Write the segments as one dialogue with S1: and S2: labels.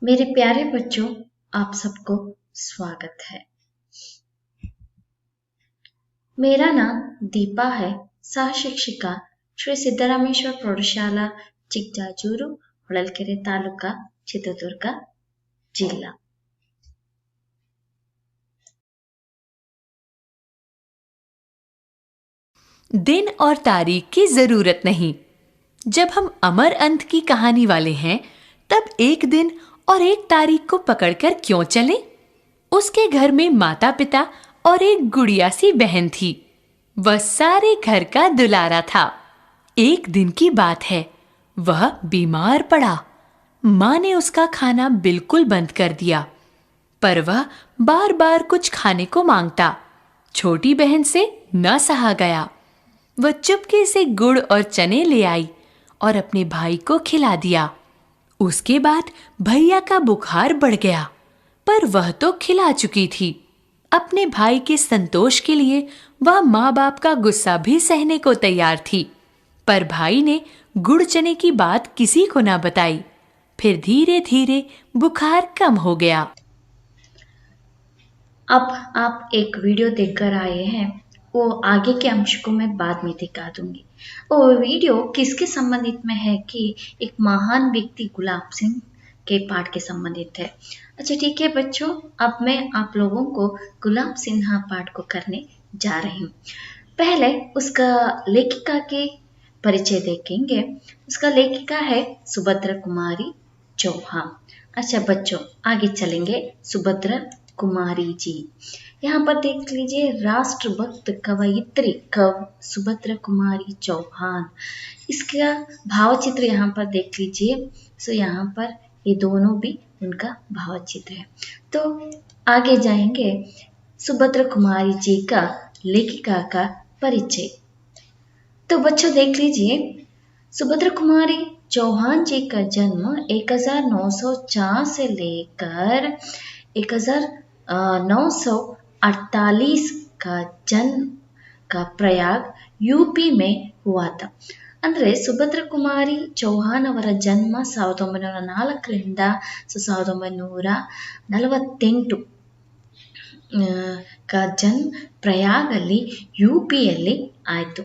S1: मेरे प्यारे बच्चों, आप सबको स्वागत है। मेरा नाम दीपा है, सह शिक्षिका ಶ್ರೀ ಸಿದ್ದರಾಮೇಶ್ವರ ಪ್ರೌಢಶಾಲಾ ಚಿಕ್ಕಜಾಜೂರು ಹೊಳಲ್ಕೆರೆ ತಾಲೂಕಾ ಚಿತ್ರದುರ್ಗ जिला।
S2: दिन और तारीख की जरूरत नहीं। जब हम अमर अंत की कहानी वाले हैं, तब एक दिन और एक तारीख को पकड़कर क्यों चलें? उसके घर में माता पिता और एक गुड़िया सी बहन थी। वह सारे घर का दुलारा था। एक दिन की बात है, वह बीमार पड़ा। माँ ने उसका खाना बिल्कुल बंद कर दिया, पर वह बार बार कुछ खाने को मांगता। छोटी बहन से न सहा गया। वह चुपके से गुड़ और चने ले आई और अपने भाई को खिला दिया। उसके बाद भैया का बुखार बढ़ गया, पर वह तो खिला चुकी थी। अपने भाई के संतोष के लिए वह माँ बाप का गुस्सा भी सहने को तैयार थी, पर भाई ने गुड़ चने की बात किसी को ना बताई। फिर धीरे धीरे बुखार कम हो गया।
S1: अब आप एक वीडियो देखकर आए हैं, वो आगे के अंश को मैं बाद में दिखा दूंगी। वो वीडियो किसके संबंधित में है कि एक महान व्यक्ति गुलाब सिंह के पाठ के संबंधित है। अच्छा ठीक है बच्चों, अब मैं आप लोगों को गुलाब सिन्हा पाठ को करने जा रही हूँ। पहले उसका लेखिका के परिचय देखेंगे। उसका लेखिका है सुभद्रा कुमारी चौहान। अच्छा बच्चों, आगे चलेंगे। सुभद्रा कुमारी जी, यहाँ पर देख लीजिए, राष्ट्रभक्त कवयित्री सुभद्रा कुमारी चौहान, इसका भावचित्र यहाँ पर देख लीजिए। सो यहाँ पर ये दोनों भी उनका भावचित्र है। तो आगे जाएंगे। सुभद्रा कुमारी जी का लेखिका का परिचय। तो बच्चों देख लीजिए, सुभद्रा कुमारी चौहान जी का जन्म 1904 से लेकर 1948 का जन्म का प्रयाग यूपी में हुआ था। ಅಂದರೆ ಸುಭದ್ರ ಕುಮಾರಿ ಚೌಹಾನ್ ಅವರ ಜನ್ಮ 1904ರಿಂದ 1948 का जन्म प्रयागಲ್ಲಿ यूपीಯಲ್ಲಿ ಆಯಿತು।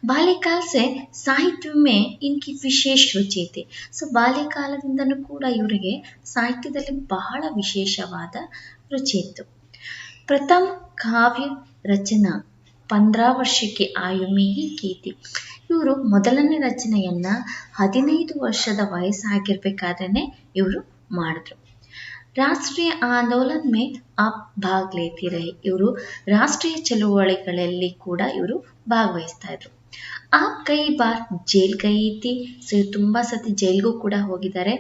S1: बाल्यकाल से साहित्य में इनकी विशेष रुचि थी। ಸೊ ಬಾಲ್ಯಕಾಲದಿಂದನೂ ಕೂಡ ಇವರಿಗೆ ಸಾಹಿತ್ಯದಲ್ಲಿ ಬಹಳ ವಿಶೇಷವಾದ रुचि इತ್ತು। प्रथम काव्य रचना 15 वर्ष की आयु में ही की थी। ಇವರು ಮೊದಲನೇ ರಚನೆಯನ್ನ 15 ವರ್ಷದ ವಯಸ್ಸಾಗಿರ್ಬೇಕಾದ್ರೆ ಇವರು ಮಾಡಿದ್ರು। राष्ट्रीय आंदोलन में आप भाग लेती रहे। ಇವರು ರಾಷ್ಟ್ರೀಯ ಚಳುವಳಿಗಳಲ್ಲಿ ಕೂಡ ಇವರು ಭಾಗವಹಿಸ್ತಾ ಇದ್ರು। आप कई बार जेल गई थी। सो ತುಂಬಾ ಸತಿ ಜೈಲ್ಗೂ ಕೂಡ ಹೋಗಿದ್ದಾರೆ।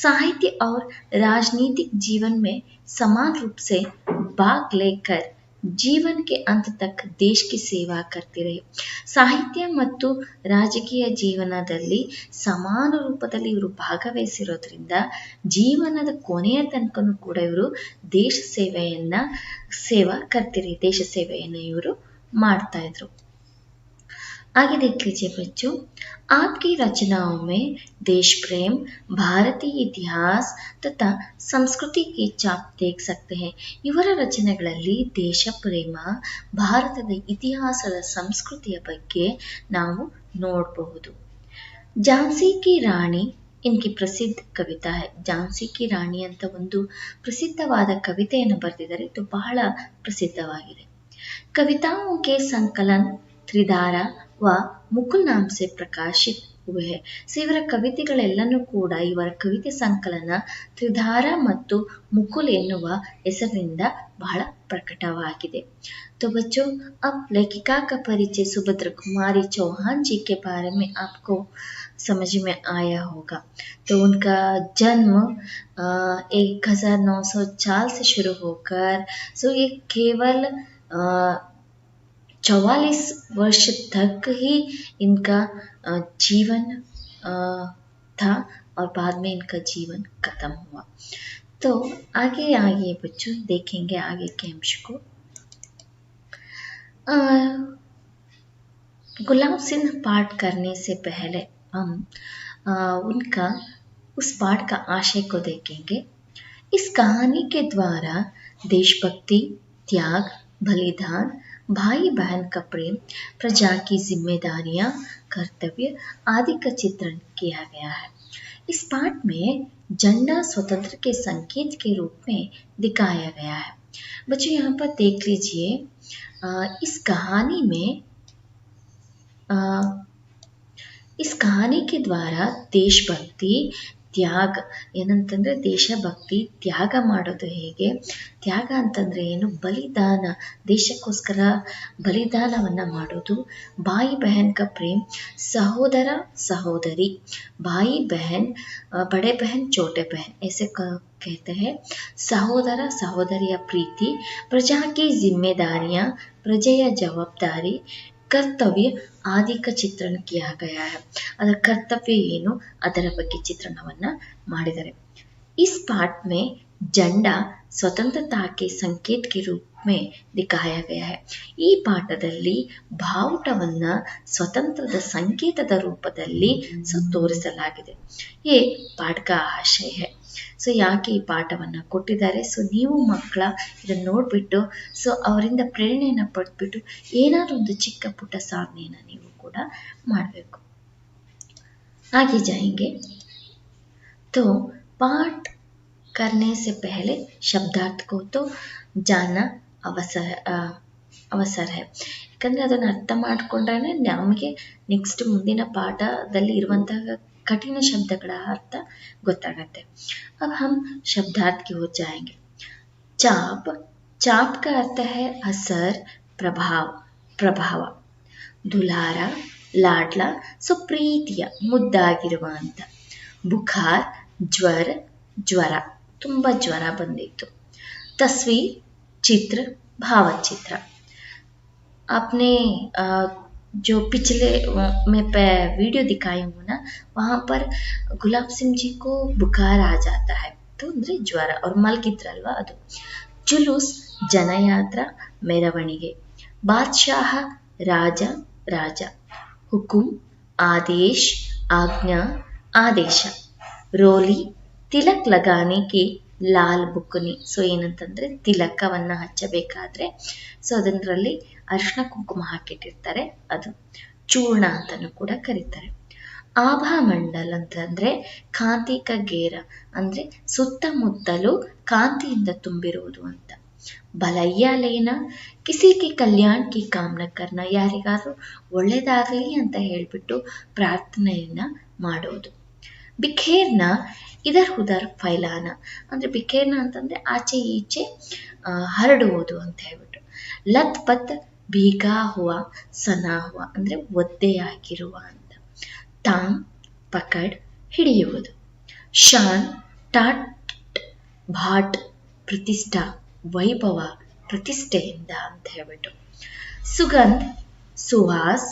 S1: साहित्य और राजनीतिक जीवन में समान रूप से भाग लेकर जीवन के अंत तक देश की सेवा करती रही। ಸಾಹಿತ್ಯ ಮತ್ತು ರಾಜಕೀಯ ಜೀವನದಲ್ಲಿ ಸಮಾನ ರೂಪದಲ್ಲಿ ಇವರು ಭಾಗವಹಿಸಿರೋದ್ರಿಂದ ಜೀವನದ ಕೊನೆಯ ತನಕನೂ ಕೂಡ ಇವರು ದೇಶ ಸೇವೆಯನ್ನು ಇವರು ಮಾಡ್ತಾ ಇದ್ರು। आगे देख लीजिए बच्चों, आपकी रचनाओं में देश प्रेम, भारतीय इतिहास तथा संस्कृति की छाप देख सकते हैं। ಇವರ ರಚನೆಗಳಲ್ಲಿ ದೇಶ ಪ್ರೇಮ, ಭಾರತದ ಇತಿಹಾಸದ ಸಂಸ್ಕೃತಿಯ ಬಗ್ಗೆ ನಾವು ನೋಡಬಹುದು। ಝಾನ್ಸಿ ಕಿ ರಾಣಿ इनकी प्रसिद्ध कविता है। ಝಾನ್ಸಿ ಕಿ ರಾಣಿ ಅಂತ ಒಂದು ಪ್ರಸಿದ್ಧವಾದ ಕವಿತೆಯನ್ನು ಬರೆದಿದ್ದಾರೆ, ಇದು ಬಹಳ ಪ್ರಸಿದ್ಧವಾಗಿದೆ। कविताओं के संकलन त्रिधारा व मुकुल नाम से प्रकाशित हुए हैं। ಸೊ ಇವರ ಕವಿತೆಗಳೆಲ್ಲನೂ ಕೂಡ, ಇವರ ಕವಿತೆ ಸಂಕಲನ ತ್ರಿಧಾರ ಮತ್ತು ಮುಕುಲ್ ಎನ್ನುವ ಹೆಸರಿನಿಂದ ಬಹಳ ಪ್ರಕಟವಾಗಿದೆ। तो बच्चों, अब लेखिका का परिचय सुभद्रा कुमारी चौहान जी के बारे में आपको समझ में आया होगा। तो उनका जन्म 1904 से शुरू होकर सो ये केवल 44 वर्ष तक ही इनका जीवन था और बाद में इनका जीवन खत्म हुआ। तो आगे बच्चों देखेंगे आगे के अंश को। गुलाब सिंह पाठ करने से पहले हम उनका उस पाठ का आशय को देखेंगे। इस कहानी के द्वारा देशभक्ति, त्याग, बलिदान, भाई बहन का प्रेम, प्रजा की जिम्मेदारियां, कर्तव्य आदि का चित्रण किया गया है। इस पाठ में झंडा स्वतंत्र के संकेत के रूप में दिखाया गया है। बच्चों यहाँ पर देख लीजिए, इस कहानी में इस कहानी के द्वारा ದೇಶಭಕ್ತಿ ತ್ಯಾಗ ಏನಂತಂದ್ರೆ ದೇಶಭಕ್ತಿ ತ್ಯಾಗ ಮಾಡೋದು ಹೇಗೆ, ತ್ಯಾಗ ಅಂತಂದ್ರೆ ಏನು, ಬಲಿದಾನ ದೇಶಕ್ಕೋಸ್ಕರ ಬಲಿದಾನವನ್ನ ಮಾಡೋದು, भाई बहन का प्रेम सहोदर सहोदरी, भाई बहन बड़े बहन छोटे बहन ऐसे कहते हैं, सहोदर सहोदरिಯ ಪ್ರೀತಿ, प्रजा की जिम्मेदारियां प्रजेಯ जवाबदारी, ಕರ್ತವ್ಯ ಆದಿ का ಚಿತ್ರಣ किया गया है। ಅದರ ಕರ್ತವ್ಯ ಏನು ಅದರ ಬಗ್ಗೆ ಚಿತ್ರಣವನ್ನ ಮಾಡಿದ್ದಾರೆ। इस पाठ में झंडा स्वतंत्रता के संकेत के रूप में दिखाया गया है। ಈ ಪಾಠದಲ್ಲಿ ಬಾವುಟವನ್ನ ಸ್ವತಂತ್ರದ ಸಂಕೇತದ ರೂಪದಲ್ಲಿ ತೋರಿಸಲಾಗಿದೆ। ये पाठ का आशय है। ಸೊ ಯಾಕೆ ಈ ಪಾಠವನ್ನು ಕೊಟ್ಟಿದ್ದಾರೆ, ಸೊ ನೀವು ಮಕ್ಕಳ ಇದನ್ನು ನೋಡಿಬಿಟ್ಟು ಸೊ ಅವರಿಂದ ಪ್ರೇರಣೆಯನ್ನು ಪಡೆದ್ಬಿಟ್ಟು ಏನಾದರೂ ಒಂದು ಚಿಕ್ಕ ಪುಟ್ಟ ಸಾಧನೆಯನ್ನು ನೀವು ಕೂಡ ಮಾಡಬೇಕು। आगे जाएंगे तो पाठ करने से पहले शब्दार्थ को तो जानना ಅವಸರ है। ಯಾಕಂದರೆ ಅದನ್ನು ಅರ್ಥ ಮಾಡಿಕೊಂಡ್ರೆ ನಮಗೆ ನೆಕ್ಸ್ಟ್ ಮುಂದಿನ ಪಾಠದಲ್ಲಿ ಇರುವಂತಹ कठिन शब्दಗಳ अर्थ ಗೊತ್ತಾಗತ್ತೆ। अब हम शब्दार्थ की ओर जाएंगे। चाप, चाप का अर्थ है असर, प्रभाव, प्रभाव। दुलार, लाडಲ, ಸೊ ಪ್ರೀತಿಯ ಮುದ್ದಾಗಿರುವ ಅಂತ। ಬುಖಾರ್, ಜ್ವರ, ಜ್ವರ, ತುಂಬಾ ಜ್ವರ ಬಂದಿತ್ತು। तस्वीर, चित्र, भावचित्र। आपने जो पिछले में वीडियो दिखाई हूँ ना, वहाँ पर गुलाब सिंह जी को बुखार आ जाता है, तो ಅಂದರೆ ಜ್ವರ ಅವ್ರು ಮಲಗಿದ್ರಲ್ವಾ ಅದು। ಜುಲೂಸ್, ಜನಯಾತ್ರ, ಮೆರವಣಿಗೆ। ಬಾದ್ಶಾಹ, ರಾಜ, ರಾಜ। ಹುಕುಂ, ಆದೇಶ, ಆಜ್ಞಾ, ಆದೇಶ। ರೋಲಿ, ತಿಲಕ್ ಲಗಾನೆ ಕಿ ಲಾಲ್ ಬುಕ್ನಿ, ಸೊ ಏನಂತಂದ್ರೆ ತಿಲಕವನ್ನ ಹಚ್ಚಬೇಕಾದ್ರೆ ಸೊ ಅದರಲ್ಲಿ ಅರಿಶಿನ ಕುಂಕುಮ ಹಾಕಿಟ್ಟಿರ್ತಾರೆ, ಅದು ಚೂರ್ಣ ಅಂತಾನೂ ಕೂಡ ಕರೀತಾರೆ। ಆಭಾ ಮಂಡಲ್ ಅಂತಂದ್ರೆ ಕಾಂತಿ ಕ ಗೇರ, ಅಂದ್ರೆ ಸುತ್ತಮುತ್ತಲು ಕಾಂತಿಯಿಂದ ತುಂಬಿರುವುದು ಅಂತ। ಭಲಯ್ಯ ಲೇನ, ಕಿಸಿ ಕಿ ಕಲ್ಯಾಣ್ ಕಿ ಕಾಮನಾ ಕರ್ನ, ಯಾರಿಗಾದ್ರೂ ಒಳ್ಳೇದಾಗಲಿ ಅಂತ ಹೇಳ್ಬಿಟ್ಟು ಪ್ರಾರ್ಥನೆಯನ್ನ ಮಾಡೋದು। ಬಿಖೇರ್ನ, ಇದರ್ ಉದರ್ ಫೈಲಾನ, ಅಂದ್ರೆ ಬಿಖೇರ್ನ ಅಂತಂದ್ರೆ ಆಚೆ ಈಚೆ ಹರಡುವುದು ಅಂತ ಹೇಳ್ಬಿಟ್ಟು। ಲತ್ ಪತ್, ಭೀಗಾ ಹುವ, ಸನಾ ಹುವ, ಅಂದ್ರೆ ಒದ್ದೆಯಾಗಿರುವ ಅಂತ। ತಾಮ್, ಪಕಡ್, ಹಿಡಿಯುವುದು। ಶಾನ್, ಟಾಟ್, ಭಾಟ್, ಪ್ರತಿಷ್ಠಾ, ವೈಭವ, ಪ್ರತಿಷ್ಠೆಯಿಂದ ಅಂತ ಹೇಳ್ಬಿಟ್ಟು। ಸುಗಂಧ, ಸುವಾಸ್,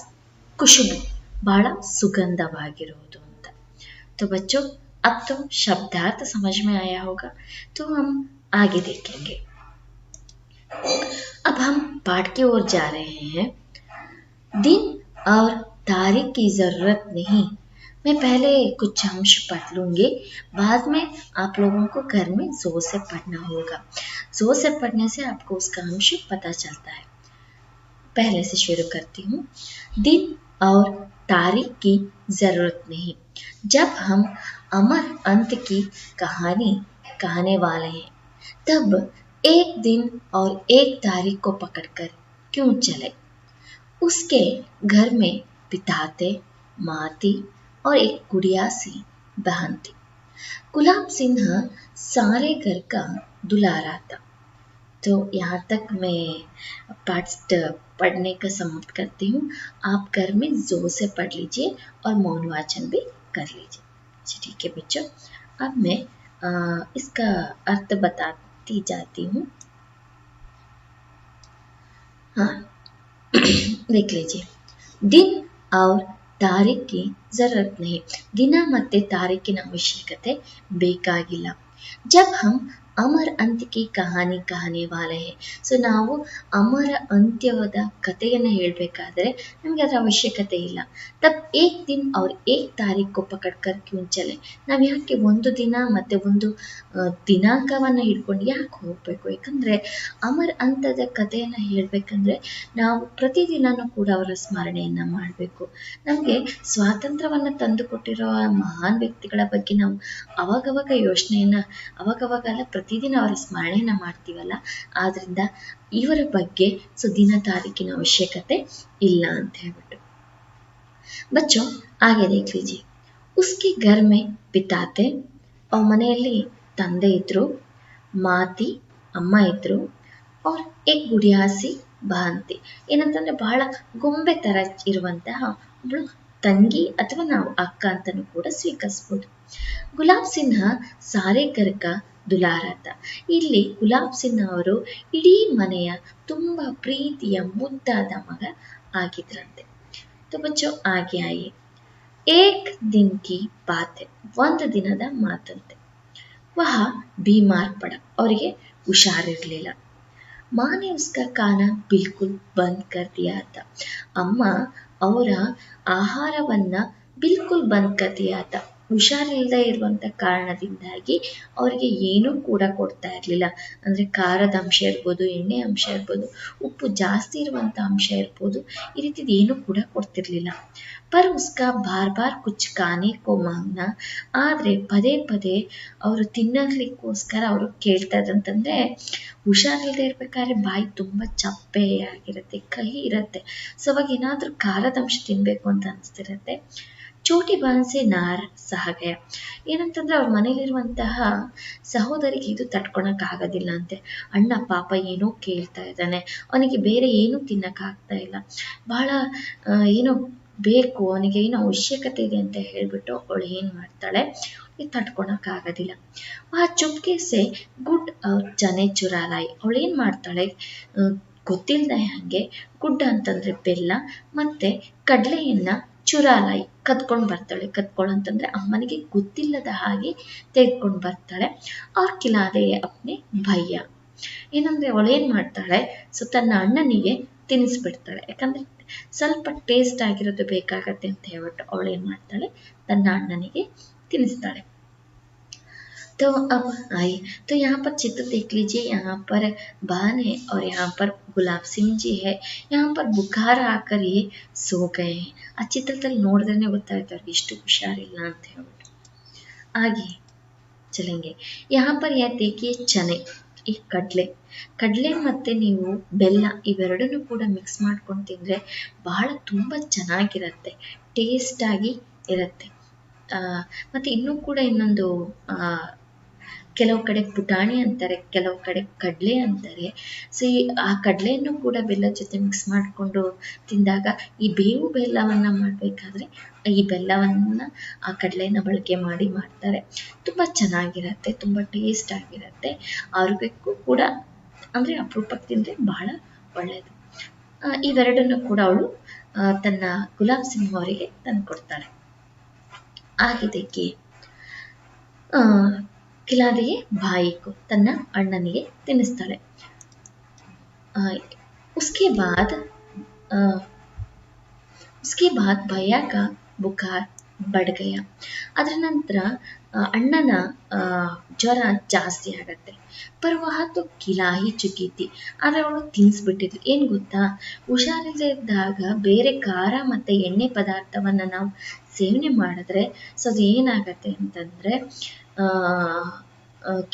S1: ಖುಷಬು, ಬಹಳ ಸುಗಂಧವಾಗಿರುವುದು ಅಂತ। तो बच्चों, अब तो शब्दार्थ समझ में आया होगा, तो हम आगे देखेंगे। अब हम पाठ की ओर जा रहे हैं। दिन और तारीख की ज़रूरत नहीं, मैं पहले कुछ अंश पढ़ लूँगी, बाद में आप लोगों को घर में जोर से पढ़ना होगा। जोर से पढ़ने से आपको उसका अंश पता चलता है। पहले से शुरू करती हूँ। दिन और तारीख की ज़रूरत नहीं, जब हम अमर अंत की कहानी कहने वाले हैं तब एक दिन और एक तारीख को पकड़कर क्यों चले। उसके घर में पिता थे, माँ थी और एक गुड़िया सी बहन थी। गुलाब सिंह सारे घर का दुलारा था। तो यहाँ तक मैं पाठ पढ़ने का समाप्त करती हूँ। आप घर में जोर से पढ़ लीजिए और मौन वाचन भी कर लीजिए। ठीक है बच्चों, अब मैं इसका अर्थ बताती जाती हूँ। हाँ, देख लीजिए। दिन और ತಾರೀಖಿ ಜरूरत नहीं, ದಿನ ಮತ್ತೆ ತಾರೀಖಿನ ಅವಶ್ಯಕತೆ ಬೇಕಾಗಿಲ್ಲ। जब हम ಅಮರ್ ಅಂತ್ಯ ಕಿ ಕಹಾನಿ ಕಹಾನೆ ವಾಲೆ ಹೈ. ಸೊ ನಾವು ಅಮರ ಅಂತ್ಯವಾದ ಕಥೆಯನ್ನು ಹೇಳಬೇಕಾದ್ರೆ ನಮಗೆ ಅದರ ಅವಶ್ಯಕತೆ ಇಲ್ಲ. ತಬ್ ಏಕ್ ದಿನ್ ಅವ್ರ ಏಕ್ ತಾರೀಖ್ ಕೋ ಪಕಡ್ ಕರ್ ಕ್ಯೂ ಚಲೆ. ನಾವು ಯಾಕೆ ಒಂದು ದಿನ ಮತ್ತು ಒಂದು ದಿನಾಂಕವನ್ನು ಹಿಡ್ಕೊಂಡು ಯಾಕೆ ಹೋಗಬೇಕು? ಯಾಕಂದರೆ ಅಮರ್ ಅಂತದ ಕಥೆಯನ್ನು ಹೇಳಬೇಕಂದ್ರೆ ನಾವು ಪ್ರತಿದಿನವೂ ಕೂಡ ಅವರ ಸ್ಮರಣೆಯನ್ನು ಮಾಡಬೇಕು. ನಮಗೆ ಸ್ವಾತಂತ್ರ್ಯವನ್ನು ತಂದುಕೊಟ್ಟಿರೋ ಮಹಾನ್ ವ್ಯಕ್ತಿಗಳ ಬಗ್ಗೆ ನಾವು ಅವಾಗವಾಗ ಯೋಚನೆಯನ್ನು ಅವಾಗವಾಗೆಲ್ಲ ಪ್ರತಿದಿನ ಅವರ ಸ್ಮರಣೆಯನ್ನು ಮಾಡ್ತೀವಲ್ಲ, ಆದ್ದರಿಂದ ಇವರ ಬಗ್ಗೆ ದಿನ ತಾರೀಕಿನ ಅವಶ್ಯಕತೆ ಇಲ್ಲ ಅಂತ ಹೇಳ್ಬಿಟ್ಟು. ಬಚ್ಚೋ ಆಗೆ ದೇಖ್ ಲೀಜಿಯೆ. ಉಸ್ಕೆ ಘರ್ ಮೇ ಪಿತಾತೆ, ಅವ್ರ ಮನೆಯಲ್ಲಿ ತಂದೆ ಇದ್ರು, ಮಾತಿ ಅಮ್ಮ ಇದ್ರು, ಅವ್ರ ಏಕ್ ಗುಡಿಯಾಸಿ ಬಾಂತಿ, ಏನಂತಂದ್ರೆ ಬಹಳ ಗೊಂಬೆ ತರ ಇರುವಂತಹ ಒಬ್ಳು ತಂಗಿ ಅಥವಾ ನಾವು ಅಕ್ಕ ಅಂತಲೂ ಕೂಡ ಸ್ವೀಕರಿಸ್ಬೋದು. ಗುಲಾಬ್ ಸಿನ್ಹಾ ಸಾರೆ ಘರ್ಕ ದುಲಾರತ. ಇಲ್ಲಿ ಗುಲಾಬ್ ಸಿನ್ಹಾ ಅವರು ಇಡೀ ಮನೆಯ ತುಂಬ ಪ್ರೀತಿಯ ಮುದ್ದಾದ ಮಗ ಆಗಿದ್ರಂತೆ. तो बच्चों आगे आइए. एक दिन की बात है. ಒಂದು ದಿನದ ಮಾತಂತೆ. ವಹ बीमार पड़ा. ಅವರಿಗೆ ಹುಷಾರಿರಲಿಲ್ಲ. माँ ने उसका खाना बिल्कुल बंद कर दिया था. ಅಮ್ಮ ಅವರ ಆಹಾರವನ್ನು ಬಿಲ್ಕುಲ್ ಬಂದ್ ಕರ್ ದಿಯಾ ತಾ. ಹುಷಾರಿಲ್ಲದೆ ಇರುವಂಥ ಕಾರಣದಿಂದಾಗಿ ಅವರಿಗೆ ಏನೂ ಕೂಡ ಕೊಡ್ತಾ ಇರಲಿಲ್ಲ. ಅಂದರೆ ಖಾರದ ಅಂಶ ಇರ್ಬೋದು, ಎಣ್ಣೆ ಅಂಶ ಇರ್ಬೋದು, ಉಪ್ಪು ಜಾಸ್ತಿ ಇರುವಂಥ ಅಂಶ ಇರ್ಬೋದು, ಈ ರೀತಿದು ಏನೂ ಕೂಡ ಕೊಡ್ತಿರ್ಲಿಲ್ಲ. ಪರ್ ಉಸ್ಕಾ ಬಾರ್ ಬಾರ್ ಕುಚ್ ಖಾನೆ ಕೋ ಮಾಂಗ್ನಾ. ಆದರೆ ಪದೇ ಪದೇ ಅವರು ತಿನ್ನಲಿಕ್ಕೋಸ್ಕರ ಅವರು ಕೇಳ್ತಾ ಇದ್ರಂತಂದರೆ, ಹುಷಾರಿಲ್ಲದೆ ಇರಬೇಕಾದ್ರೆ ಬಾಯಿ ತುಂಬ ಚಪ್ಪೆಯಾಗಿರುತ್ತೆ, ಕಹಿ ಇರುತ್ತೆ. ಸೊ ಅವಾಗ ಏನಾದರೂ ಖಾರದ ಅಂಶ ತಿನ್ನಬೇಕು ಅಂತ ಅನಿಸ್ತಿರುತ್ತೆ. ಚೋಟಿ ಬಾನ್ಸೆ ನಾರ್ ಸಹಗಯ. ಏನಂತಂದ್ರೆ ಅವ್ರ ಮನೇಲಿರುವಂತಹ ಸಹೋದರಿಗೆ ಇದು ತಡ್ಕೊಳಕ್ಕಾಗೋದಿಲ್ಲ ಅಂತೆ. ಅಣ್ಣ ಪಾಪ ಏನೋ ಕೇಳ್ತಾ ಇದ್ದಾನೆ, ಅವನಿಗೆ ಬೇರೆ ಏನೂ ತಿನ್ನಕ್ಕಾಗ್ತಾ ಇಲ್ಲ, ಬಹಳ ಏನೋ ಬೇಕು, ಅವನಿಗೆ ಏನೋ ಅವಶ್ಯಕತೆ ಇದೆ ಅಂತ ಹೇಳಿಬಿಟ್ಟು ಅವಳು ಏನು ಮಾಡ್ತಾಳೆ, ಇದು ತಡ್ಕೊಳಕ್ಕಾಗೋದಿಲ್ಲ. ಆ ಚುಪ್ಕೆಸೆ ಗುಡ್ ಚನೆ ಚುರಾಲಾಯಿ. ಅವಳು ಏನು ಮಾಡ್ತಾಳೆ, ಗೊತ್ತಿಲ್ಲದೆ ಹಾಗೆ ಗುಡ್ಡ ಅಂತಂದರೆ ಬೆಲ್ಲ ಮತ್ತು ಕಡಲೆಯನ್ನು ಚುರಾಲಾಯಿ ಕದ್ಕೊಂಡು ಬರ್ತಾಳೆ. ಕದ್ಕೊಳ್ಳೋಂತಂದರೆ ಅಮ್ಮನಿಗೆ ಗೊತ್ತಿಲ್ಲದ ಹಾಗೆ ತೆಗೆದುಕೊಂಡು ಬರ್ತಾಳೆ. ಅವ್ರ ಕಿಲಾದೆ ಅಪ್ನೆ ಭಯ್ಯ. ಏನಂದರೆ ಅವಳೇನು ಮಾಡ್ತಾಳೆ, ಸೊ ತನ್ನ ಅಣ್ಣನಿಗೆ ತಿನ್ನಿಸ್ಬಿಡ್ತಾಳೆ. ಯಾಕಂದರೆ ಸ್ವಲ್ಪ ಟೇಸ್ಟ್ ಆಗಿರೋದು ಬೇಕಾಗತ್ತೆ ಅಂತ ಹೇಳ್ಬಿಟ್ಟು ಅವಳೇನು ಮಾಡ್ತಾಳೆ, ತನ್ನ ಅಣ್ಣನಿಗೆ ತಿನ್ನಿಸ್ತಾಳೆ. तो अब आइए, तो यहाँ पर चित्र देख लीजिए. यहाँ पर बहन है और यहाँ पर गुलाब सिंह जी है. यहाँ पर बुखार आकर ये सो गए हैं. ಆ ಚಿತ್ರದಲ್ಲಿ ನೋಡಿದ್ರೆ ಗೊತ್ತಾಯ್ತು ಅವ್ರಿಗೆ ಇಷ್ಟು ಹುಷಾರಿಲ್ಲ ಅಂತ ಹೇಳ್ಬಿಟ್ಟು. आगे चलेंगे. यहाँ पर यह देखिए चने, ಈ ಕಡಲೆ ಮತ್ತು ನೀವು ಬೆಲ್ಲ ಇವೆರಡನ್ನೂ ಕೂಡ ಮಿಕ್ಸ್ ಮಾಡ್ಕೊಂಡು ತಿಂದರೆ ಬಹಳ ತುಂಬ ಚೆನ್ನಾಗಿರುತ್ತೆ, ಟೇಸ್ಟಾಗಿ ಇರುತ್ತೆ. ಮತ್ತು ಇನ್ನೂ ಕೂಡ ಇನ್ನೊಂದು ಕೆಲವು ಕಡೆ ಪುಟಾಣಿ ಅಂತಾರೆ, ಕೆಲವು ಕಡೆ ಕಡಲೆ ಅಂತಾರೆ. ಸೊ ಆ ಕಡಲೆಯನ್ನು ಕೂಡ ಬೆಲ್ಲದ ಜೊತೆ ಮಿಕ್ಸ್ ಮಾಡಿಕೊಂಡು ತಿಂದಾಗ, ಈ ಬೇವು ಬೆಲ್ಲವನ್ನು ಮಾಡಬೇಕಾದ್ರೆ ಈ ಬೆಲ್ಲವನ್ನು ಆ ಕಡಲೆನ ಬಳಕೆ ಮಾಡಿ ಮಾಡ್ತಾರೆ. ತುಂಬ ಚೆನ್ನಾಗಿರುತ್ತೆ, ತುಂಬ ಟೇಸ್ಟ್ ಆಗಿರುತ್ತೆ. ಆರೋಗ್ಯಕ್ಕೂ ಕೂಡ ಅಂದರೆ ಅಪರೂಪಕ್ಕೆ ತಿಂದರೆ ಬಹಳ ಒಳ್ಳೆಯದು. ಇವೆರಡನ್ನು ಕೂಡ ಅವಳು ತನ್ನ ಗುಲಾಬ್ ಸಿಂಹ ಅವರಿಗೆ ತಂದು ಕೊಡ್ತಾಳೆ. ಆಗಿದ್ದಕ್ಕೆ ಕಿಲಾದಿಗೆ ಬಾಯಿಗೂ ತನ್ನ ಅಣ್ಣನಿಗೆ ತಿನ್ನಿಸ್ತಾಳೆ. उसके बाद भैया का बुखार बढ़ गया. ಅದರ ನಂತರ ಅಣ್ಣನ ಜ್ವರ ಜಾಸ್ತಿ ಆಗತ್ತೆ. ಪರ್ ವಹ ತು ಕಿಲಾಹಿ ಚುಕೀತಿ. ಆದರೆ ಅವಳು ತಿನ್ನಿಸ್ಬಿಟ್ಟಿದ್ಲು. ಏನು ಗೊತ್ತಾ, ಹುಷಾರಿಲ್ಲದೆ ಇದ್ದಾಗ ಬೇರೆ ಖಾರ ಮತ್ತು ಎಣ್ಣೆ ಪದಾರ್ಥವನ್ನು ನಾವು ಸೇವನೆ ಮಾಡಿದ್ರೆ ಸೊ ಅದು ಏನಾಗತ್ತೆ ಅಂತಂದರೆ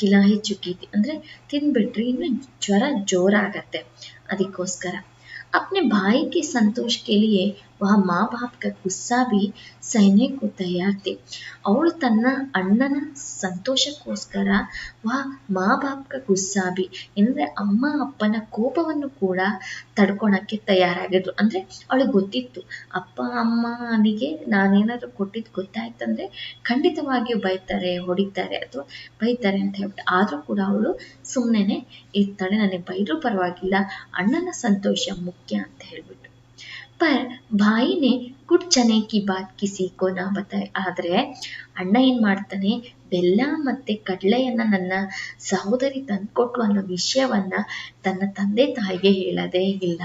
S1: ಕಿಲಾಹಿ ಚುಕೀತಿ ಅಂದರೆ ತಿಂದ್ಬಿಟ್ರೆ ಇನ್ನು ಜ್ವರ ಜೋರಾಗತ್ತೆ. ಅದಕ್ಕೋಸ್ಕರ अपने भाई के संतोष के लिए वह माँ बाप का गुस्सा भी सहने को तैयार थी. ಅವಳು ತನ್ನ ಅಣ್ಣನ ಸಂತೋಷಕ್ಕೋಸ್ಕರ ಮಾ ಬಾಪ್ಕ ಗುಸ್ಸಾ ಬಿ ಅಂದರೆ ಅಮ್ಮ ಅಪ್ಪನ ಕೋಪವನ್ನು ಕೂಡ ತಡ್ಕೊಳಕ್ಕೆ ತಯಾರಾಗಿದ್ರು. ಅಂದರೆ ಅವಳಿಗೆ ಗೊತ್ತಿತ್ತು, ಅಪ್ಪ ಅಮ್ಮನಿಗೆ ನಾನೇನಾದರೂ ಕೊಟ್ಟಿದ್ದು ಗೊತ್ತಾಯ್ತಂದರೆ ಖಂಡಿತವಾಗಿಯೂ ಬೈತಾರೆ, ಹೊಡಿತಾರೆ ಅಥವಾ ಬೈತಾರೆ ಅಂತ ಹೇಳ್ಬಿಟ್ಟು. ಆದರೂ ಕೂಡ ಅವಳು ಸುಮ್ಮನೆ ಇರ್ತಾಳೆ, ನನಗೆ ಬೈದರೂ ಪರವಾಗಿಲ್ಲ, ಅಣ್ಣನ ಸಂತೋಷ ಮುಖ್ಯ ಅಂತ ಹೇಳ್ಬಿಟ್ಟು. पर भाई ने कुछ चने की बात किसी को ನಾ बताए ಆದ್ರೆ ಅಣ್ಣ ಏನ್ ಮಾಡ್ತಾನೆ, ಬೆಲ್ಲ ಮತ್ತೆ ಕಡಲೆಯನ್ನ ನನ್ನ ಸಹೋದರಿ ತಂದ್ಕೊಟ್ಲು ಅನ್ನೋ ವಿಷಯವನ್ನ ತನ್ನ ತಂದೆ ತಾಯಿಗೆ ಹೇಳದೇ ಇಲ್ಲ.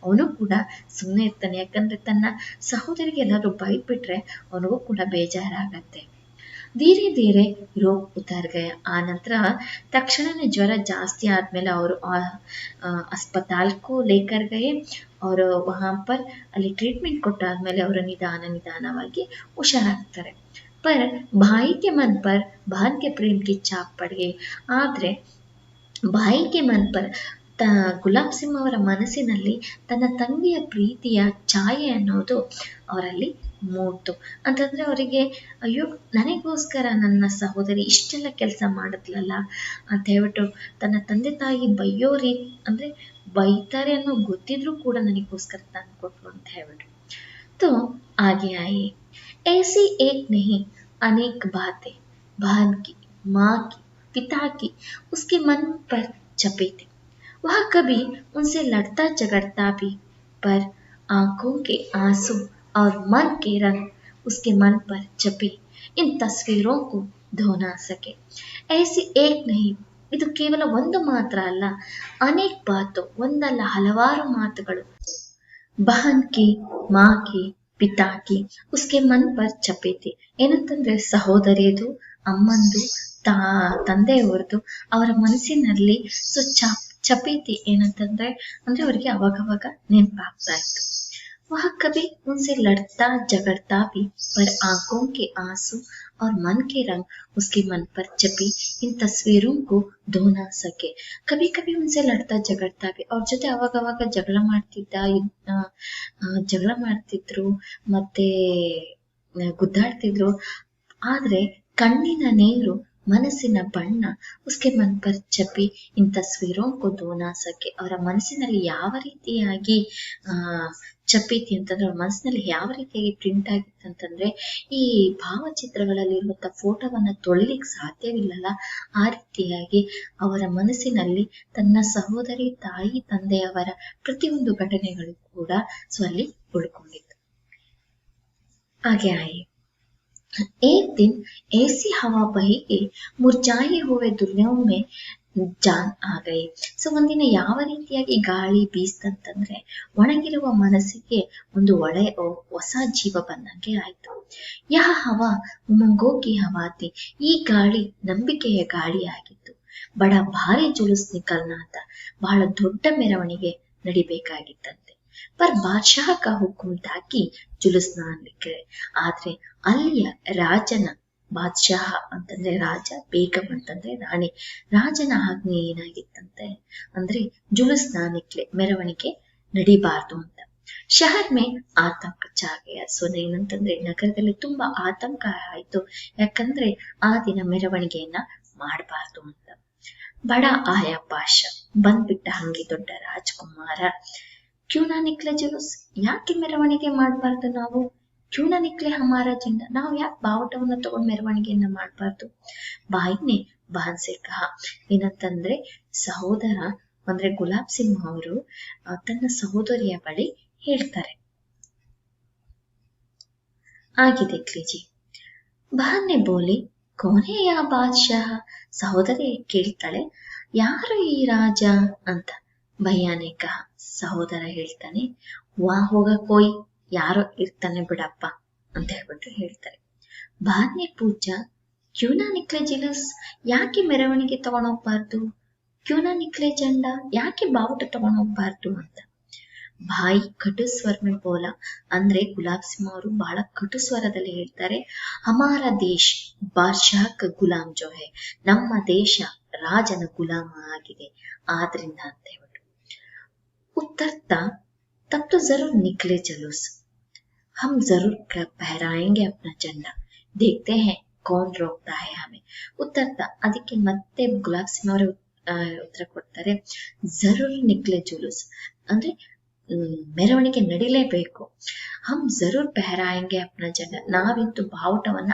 S1: ಅವನು ಕೂಡ ಸುಮ್ಮನೆ ಇರ್ತಾನೆ, ಯಾಕಂದ್ರೆ ತನ್ನ ಸಹೋದರಿಗೆ ಎಲ್ಲರೂ ಬೈದ್ಬಿಟ್ರೆ ಅವನಿಗೂ ಕೂಡ ಬೇಜಾರಾಗತ್ತೆ. धीरे धीरे रोग उतर गया. आ नंतर तक्षण ज्वर जास्ती आदमेಲೆ ಅವರು अस्पताल को लेकर गए और वहाँ पर ಅಲ್ಲಿ ट्रीटमेंट ಕೊಟ್ಟಾದ್ಮೇಲೆ ಅವರು ನಿಧಾನವಾಗಿ ಹುಷಾರಾಗ್ತಾರೆ. पर भाई के मन पर बहन के प्रेम की छाप पड़ गई. ಆದ್ರೆ भाई के मन पर ಗುಲಾಬ್ ಸಿಂಹ ಅವರ ಮನಸ್ಸಿನಲ್ಲಿ ತನ್ನ ತಂಗಿಯ ಪ್ರೀತಿಯ ಛಾಯೆ ಅನ್ನೋದು ಅವರಲ್ಲಿ ಮೂಡ್ತು. ಅಂತಂದ್ರೆ ಅವರಿಗೆ ಅಯ್ಯೋ, ನನಗೋಸ್ಕರ ನನ್ನ ಸಹೋದರಿ ಇಷ್ಟೆಲ್ಲ ಕೆಲಸ ಮಾಡಿದ್ಲಲ್ಲ ಅಂತ ಹೇಳ್ಬಿಟ್ಟು ತನ್ನ ತಂದೆ ತಾಯಿ ಬೈಯೋ ಅಂದ್ರೆ ಬೈತಾರೆ ಅನ್ನೋ ಗೊತ್ತಿದ್ರು ಕೂಡ ನನಗೋಸ್ಕರ ತಂದ್ಕೊಟ್ಲು ಅಂತ ಹೇಳ್ಬಿಟ್ಟು. तो आगे आइए. ऐसी एक नहीं अनेक बातें बहन की, माँ की, पिता की उसके मन पर छपी थी. वह कभी उनसे लड़ता झगड़ता भी, पर आंखों के आंसू और मन के रंग उसके मन पर छपे इन तस्वीरों को धो ना सके. ऐसी एक नहीं, ಇದು ಕೇವಲ ಒಂದು ಮಾತ್ರ ಅಲ್ಲ, ಅನೇಕ ಬಾತು, ಒಂದಲ್ಲ ಹಲವಾರು ಮಾತುಗಳು. ಬಹನ್ ಕಿ, ಮಾ ಕಿ, ಪಿತಾ ಕಿ ಉಸ್ಕೆ ಮನ್ ಪರ್ ಛಪೆ ಥಿ. ಏನಂತಂದ್ರೆ ಸಹೋದರಿಯದು, ಅಮ್ಮಂದು, ತಂದೆಯವರದು ಅವರ ಮನಸ್ಸಿನಲ್ಲಿ ಚಪೇತಿ ಏನಂತಂದ್ರೆ ಅಂದ್ರೆ ಅವರಿಗೆ ಅವಾಗವಾಗ ನೆನಪಾಗ್ತಾ ಇತ್ತು. वह कभी उनसे लड़ता झगड़ता भी, पर आंखों के आंसू और मन के रंग उसके मन पर छपी इन तस्वीरों को धो ना सके. कभी कभी उनसे लड़ता झगड़ता भी, ಅವ್ರ ಜೊತೆ ಅವಾಗವಾಗ ಜಗಳ ಮಾಡ್ತಿದ್ರು ಮತ್ತೆ ಗುದ್ದಾಡ್ತಿದ್ರು. ಆದ್ರೆ ಕಣ್ಣಿನ ನೀರು, ಮನಸ್ಸಿನ ಬಣ್ಣ ಉಸ್ಕೆ ಮನ್ ಪರ್ ಛಪಿ ಇನ್ ತಸ್ವೀರೋ ಕೋ ಧೋ ನಾ ಸಕೆ. ಅವರ ಮನಸ್ಸಿನಲ್ಲಿ ಯಾವ ರೀತಿಯಾಗಿ ಛಪೀತಿ ಅಂತಂದ್ರೆ, ಅವ್ರ ಮನಸ್ಸಿನಲ್ಲಿ ಯಾವ ರೀತಿಯಾಗಿ ಪ್ರಿಂಟ್ ಆಗಿತ್ತು ಅಂತಂದ್ರೆ, ಈ ಭಾವಚಿತ್ರಗಳಲ್ಲಿ ಇರುವಂತ ಫೋಟೋವನ್ನ ತೊಳಿಲಿಕ್ಕೆ ಸಾಧ್ಯವಿಲ್ಲಲ್ಲ, ಆ ರೀತಿಯಾಗಿ ಅವರ ಮನಸ್ಸಿನಲ್ಲಿ ತನ್ನ ಸಹೋದರಿ, ತಾಯಿ, ತಂದೆಯವರ ಪ್ರತಿಯೊಂದು ಘಟನೆಗಳು ಕೂಡ ಅಲ್ಲಿ ಉಳ್ಕೊಂಡಿತ್ತು. ಹಾಗೆ ಆಯಿ. एक दिन ऐसी हवा बही कि मुरझाए हुए दुनियों में ಜಾನ್ ಆ ಗೈ. ಸೊ ಒಂದಿನ ಯಾವ ರೀತಿಯಾಗಿ ಗಾಳಿ ಬೀಸ್ತಂತಂದ್ರೆ ಒಣಗಿರುವ ಮನಸ್ಸಿಗೆ ಒಂದು ಹೊಸ ಜೀವ ಬಂದಂಗೆ ಆಯ್ತು. ಯಹ ಹವಾ ಉಮಂಗೋಗಿ ಹವಾತಿ, ಈ ಗಾಳಿ ನಂಬಿಕೆಯ ಗಾಳಿ ಆಗಿತ್ತು. ಬಡ ಭಾರಿ ಜುಲುಸ್ ನಿಕಲ್ನಾಥ, ಬಹಳ ದೊಡ್ಡ ಮೆರವಣಿಗೆ ನಡಿಬೇಕಾಗಿತ್ತಂತೆ. पर बादशाह का हुकुम था कि जुलूस ना निकले. ಆದ್ರೆ ಅಲ್ಲಿಯ ರಾಜನ, ಬಾದ್ಶಾಹ ಅಂತಂದ್ರೆ ರಾಜ, ಬೇಗಂ ಅಂತಂದ್ರೆ ರಾಣಿ, ರಾಜನ ಆಜ್ಞೆ ಏನಾಗಿತ್ತಂತೆ ಅಂದ್ರೆ ಜುಲೂಸ್ ನಾ ನಿಕ್ಲೆ, ಮೆರವಣಿಗೆ ನಡಿಬಾರ್ದು ಅಂತ. ಶಹರ್ ಮೇ ಆತಂಕ ಚಾಗೆಯ. ಸೊ ಏನಂತಂದ್ರೆ ನಗರದಲ್ಲಿ ತುಂಬಾ ಆತಂಕ ಆಯ್ತು, ಯಾಕಂದ್ರೆ ಆ ದಿನ ಮೆರವಣಿಗೆಯನ್ನ ಮಾಡಬಾರ್ದು ಅಂತ. ಬಡ ಆಯಾ ಪಾಷ, ಬಂದ್ಬಿಟ್ಟ ಹಂಗೆ ದೊಡ್ಡ ರಾಜ್ಕುಮಾರ. ಕ್ಯೂನಾ ನಿಕ್ಲೆ ಜುಲೂಸ್, ಯಾಕೆ ಮೆರವಣಿಗೆ ಮಾಡಬಾರ್ದು ನಾವು? ಕ್ಯೂನಾ ನಿಕ್ಲೆ ಹಮಾರ ಜೆಂಡಾ, ನಾವು ಯಾಕೆ ಬಾವುಟವನ್ನ ತಗೊಂಡು ಮೆರವಣಿಗೆಯನ್ನ ಮಾಡಬಾರ್ದು? ಬಾಯಿನೇ ಬಾನ್ಸೆ ಕಹ, ಏನಂತಂದ್ರೆ ಸಹೋದರ ಅಂದ್ರೆ ಗುಲಾಬ್ ಸಿಂಹ ಅವರು ತನ್ನ ಸಹೋದರಿಯ ಬಳಿ ಹೇಳ್ತಾರೆ. ಆಗಿ ದೇಖ್ ಲೀಜಿಯೆ. ಬಹನ್ನೆ ಬೋಲಿ ಕೌನ್ ಹೈ ಯಾ ಬಾದ್ಶಾಹ, ಸಹೋದರಿ ಕೇಳ್ತಾಳೆ ಯಾರು ಈ ರಾಜ ಅಂತ. ಭಯ್ಯಾನೆ ಕಹ, ಸಹೋದರ ಹೇಳ್ತಾನೆ ವಾ ಹೋಗ ಕೋಯ್, ಯಾರೋ ಇರ್ತಾನೆ ಬಿಡಪ್ಪ ಅಂತ ಹೇಳ್ಬಿಟ್ಟು ಹೇಳ್ತಾರೆ. ಬಾದ್ನೆ ಪೂಜ ಕ್ಯೂನಾ ನಿಕ್ಲೆ ಜುಲೂಸ್, ಯಾಕೆ ಮೆರವಣಿಗೆ ತಗೊಂಡೋಗ್ಬಾರ್ದು? ಕ್ಯೂನಾ ನಿಕ್ಲೆ ಜೆಂಡ, ಯಾಕೆ ಬಾವುಟ ತಗೊಂಡೋಗ್ಬಾರ್ದು ಅಂತ. ಭಾಯಿ ಕಟು ಸ್ವರ ಮೇ ಬೋಲ, ಅಂದ್ರೆ ಗುಲಾಬ್ ಸಿಂಹ ಅವರು ಬಹಳ ಕಟು ಸ್ವರದಲ್ಲಿ ಹೇಳ್ತಾರೆ. ಹಮಾರ ದೇಶ್ ಬಾದ್ಶಾಹ ಕ ಗುಲಾಮ್ ಜೋ ಹೈ, ನಮ್ಮ ದೇಶ ರಾಜನ ಗುಲಾಮ ಆಗಿದೆ, ಆದ್ರಿಂದ ಅಂತ ಹೇಳ್ಬಿಟ್ಟು. उतरता तब तो जरूर निकले जुलूस, हम जरूर फहराएंगे अपना झंडा, देखते हैं कौन रोकता है हमें. ಉತ್ತರ್ತಾ, ಅದಕ್ಕೆ ಮತ್ತೆ ಗುಲಾಬ್ ಸಿಂಹ ಅವರು ಉತ್ತರ ಕೊಡ್ತಾರೆ, ಜರೂರ್ ನಿಕ್ಲೆ ಜುಲೂಸ್ ಅಂದ್ರೆ ಮೆರವಣಿಗೆ ನಡಿಲೇಬೇಕು. ಹಮ್ ಜರೂರ್ ಪೆಹರಾಯಂಗೆ ಅಪ್ನ ಜೆಂಡಾ, ನಾವಿಂತೂ ಬಾವುಟವನ್ನ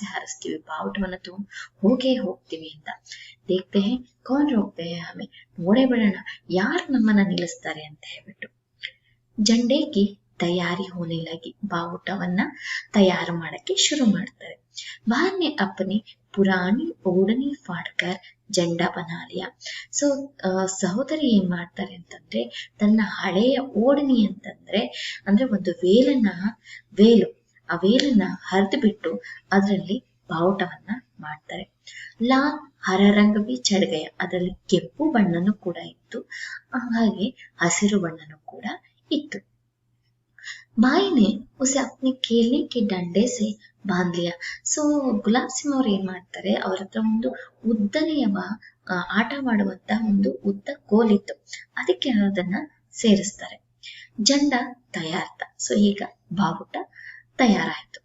S1: ಹಾರಿಸ್ತೀವಿ, ಬಾವುಟವನ್ನ ತಗೊಂಡು ಹೋಗ್ತೀವಿ ಅಂತ. ದೇಖ್ತೆ ಹೇ ಕೌನ್ ರೋಕ್ತೆ ಹೇ ಹಮೆ, ನೋಡೇ ಬಿಡೋಣ ಯಾರು ನಮ್ಮನ್ನ ನಿಲ್ಲಿಸ್ತಾರೆ ಅಂತ ಹೇಳ್ಬಿಟ್ಟು. झंडे की तैयारी होने लगी, बाವುಟವನ್ನ तैयार ಮಾಡಕ್ಕೆ ಶುರು ಮಾಡ್ತಾರೆ। बहन ने अपनी पुरानी ओढ़नी फाड़कर ಜೆಂಡಾ ಬನಾ ಲಿಯಾ। ಸೊ ಸಹೋದರಿ ಏನ್ ಮಾಡ್ತಾರೆ ಅಂತಂದ್ರೆ ತನ್ನ ಹಳೆಯ ಓಡಣಿ ಅಂತಂದ್ರೆ ಅಂದ್ರೆ ಒಂದು ವೇಲು ಆ ವೇಲನ್ನ ಹರಿದು ಬಿಟ್ಟು ಅದರಲ್ಲಿ ಬಾವುಟವನ್ನ ಮಾಡ್ತಾರೆ। ಲಾಲ್ ಹರ ರಂಗ ಬಿ ಚढ़ गया, ಅದರಲ್ಲಿ ಕೆಂಪು ಬಣ್ಣನೂ ಕೂಡ ಇತ್ತು, ಹಾಗೆ ಹಸಿರು ಬಣ್ಣನೂ ಕೂಡ ಇತ್ತು। भाई ने उसे अपने खेलने के डंडे से बांध लिया। ಸೊ ಗುಲಾಬ್ ಸಿಂಹ ಅವ್ರು ಏನ್ ಮಾಡ್ತಾರೆ, ಅವ್ರ ಹತ್ರ ಒಂದು ಉದ್ದನೆಯ ಆಟ ಮಾಡುವಂತ ಒಂದು ಉದ್ದ ಕೋಲಿತ್ತು, ಅದಕ್ಕೆ ಅದನ್ನ ಸೇರಿಸ್ತಾರೆ। ಜಂಡ ತಯಾರ್ತ, ಸೊ ಈಗ ಬಾವುಟ ತಯಾರಾಯ್ತು।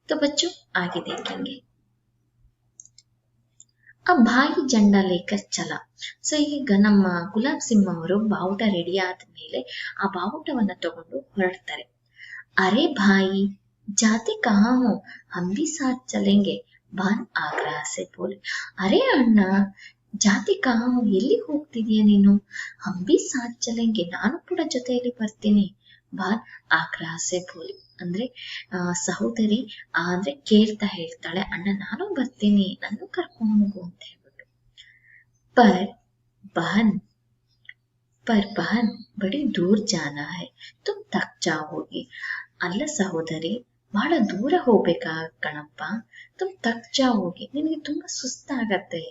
S1: तो बच्चों आगे देखेंगे। अब भाई झंडा लेकर चला। ಸೊ ಈಗ ನಮ್ಮ ಗುಲಾಬ್ ಸಿಂಹ ಅವರು ಬಾವುಟ ರೆಡಿ ಆದ್ಮೇಲೆ ಆ ಬಾವುಟವನ್ನ ತಗೊಂಡು ಹೊರಡ್ತಾರೆ। अरे भाई जाते कहाँ हो, हम भी साथ चलेंगे, बहन आग्रह से बोले। अरे अಣ್ಣ ಜಾತಿ ಕಹಾ ಹೋ, ಎಲ್ಲಿ ಹೋಗ್ತಿದೀಯ ನೀನು, ಹಮ್ ಬಿ ಸಾಥ್ ಚಲೆಂಗೆ, ನಾನು ಕೂಡ ಜೊತೆಯಲ್ಲಿ ಬರ್ತೀನಿ, ಬಹನ್ ಆಗ್ರಹ ಸೆ ಬೋಲಿ, ಅಂದ್ರೆ ಸಹೋದರಿ ಅಂದ್ರೆ ಕೇಳ್ತಾ ಹೇಳ್ತಾಳೆ, ಅಣ್ಣ ನಾನು ಬರ್ತೀನಿ, ನಾನು ಕರ್ಕೊಂಡು ಹೋಗು ಅಂತ ಹೇಳ್ಬಿಟ್ಟು। ಪರ್ ಬಹನ್ ಬಡಿ ದೂರ್ ಜಾನಾ ಹೈ, ತುಮ್ ತಕ್ ಜಾओगे। ಅಲ್ಲ ಸಹೋದರಿ, ಬಹಳ ದೂರ ಹೋಗ್ಬೇಕಾ ಕಣಪ್ಪ, ತುಮ್ ತಕ್ ಜಾओगे, ನಿನಗೆ ತುಂಬಾ ಸುಸ್ತಾಗತ್ತೆ।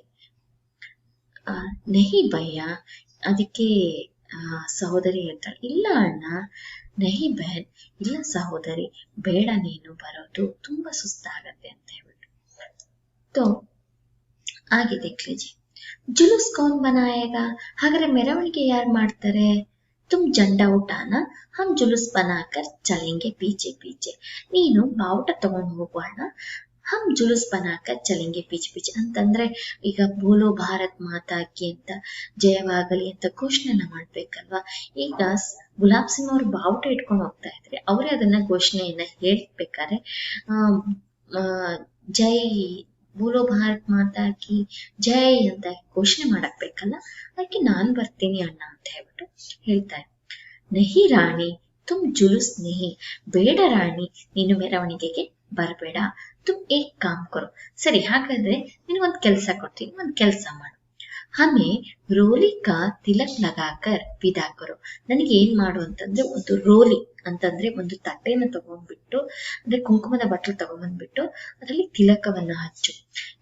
S1: ನಹಿ ಭಯ್ಯ, ಅದಕ್ಕೆ ಸಹೋದರಿ ಹೇಳ್ತಾಳೆ, ಇಲ್ಲ ಅಣ್ಣ, ನಹಿ ಬಹನ್, ಇಲ್ಲ ಸಹೋದರಿ, ಬೇಡ ನೀನು ಬರೋದು, ತುಂಬಾ ಸುಸ್ತಾಗತ್ತೆ ಅಂತ ಹೇಳ್ಬಿಟ್ಟು। तो आगे देख लीजिए। जुलूस कौन बनाएगा, ಹಾಗಾದ್ರೆ ಮೆರವಣಿಗೆ ಯಾರು ಮಾಡ್ತಾರೆ, तुम झंडा उठाना, हम जुलूस बनाकर चलेंगे पीछे पीछे, ನೀನು ಬಾವುಟ ತಗೊಂಡು ಹೋಗೋಣ, हम जुलूस बनाकर चलेंगे पीछे पीछे ಅಂತಂದ್ರೆ ಈಗ ಬೋಲೋ ಭಾರತ್ ಮಾತಾ ಕಿ ಅಂತ ಜಯವಾಗಲಿ ಅಂತ ಘೋಷಣೆನ ಮಾಡ್ಬೇಕಲ್ವಾ। ಈಗ ಗುಲಾಬ್ ಸಿಂಹ ಅವರು ಬಾವುಟ ಇಟ್ಕೊಂಡು ಹೋಗ್ತಾ ಇದ್ರೆ ಅವರೇ ಅದನ್ನ ಘೋಷಣೆಯನ್ನ ಹೇಳ್ಬೇಕಾದ್ರೆ ಜೈ ಬೋಲೋ ಭಾರತ್ ಮಾತಾ ಕಿ ಜೈ ಅಂತ ಘೋಷಣೆ ಮಾಡಕ್ ಬೇಕಲ್ಲ, ಅದಕ್ಕೆ ನಾನ್ ಬರ್ತೀನಿ ಅಣ್ಣ ಅಂತ ಹೇಳ್ಬಿಟ್ಟು ಹೇಳ್ತಾರೆ। ನಹಿ ರಾಣಿ ತುಮ್ ಜುಲೂಸ್ ನಹಿ, ಬೇಡ ರಾಣಿ ನೀನು ಮೆರವಣಿಗೆಗೆ ಬರಬೇಡ, ತುಮ್ ಏಕ್ ಕಾಮ್ ಕರೋ, ಸರಿ ಹಾಗಾದ್ರೆ ನಿನಗೊಂದು ಕೆಲಸ ಕೊಡ್ತೀನಿ, ಒಂದು ಕೆಲಸ ಮಾಡು, ಹಮೆ ರೋಲಿ ಕಾ ತಿಲಕ್ ಲಗಾಕರ್ ವಿದಾ ಕರೋ, ನನಗೆ ಏನ್ ಮಾಡು ಅಂತಂದ್ರೆ ಒಂದು ರೋಲಿ ಅಂತಂದ್ರೆ ಒಂದು ತಟ್ಟೆನ ತಗೊಂಡ್ಬಿಟ್ಟು, ಅಂದ್ರೆ ಕುಂಕುಮದ ಬಟ್ಟಲು ತಗೊಂಡ್ಬಂದ್ಬಿಟ್ಟು ಅದರಲ್ಲಿ ತಿಲಕವನ್ನ ಹಚ್ಚು।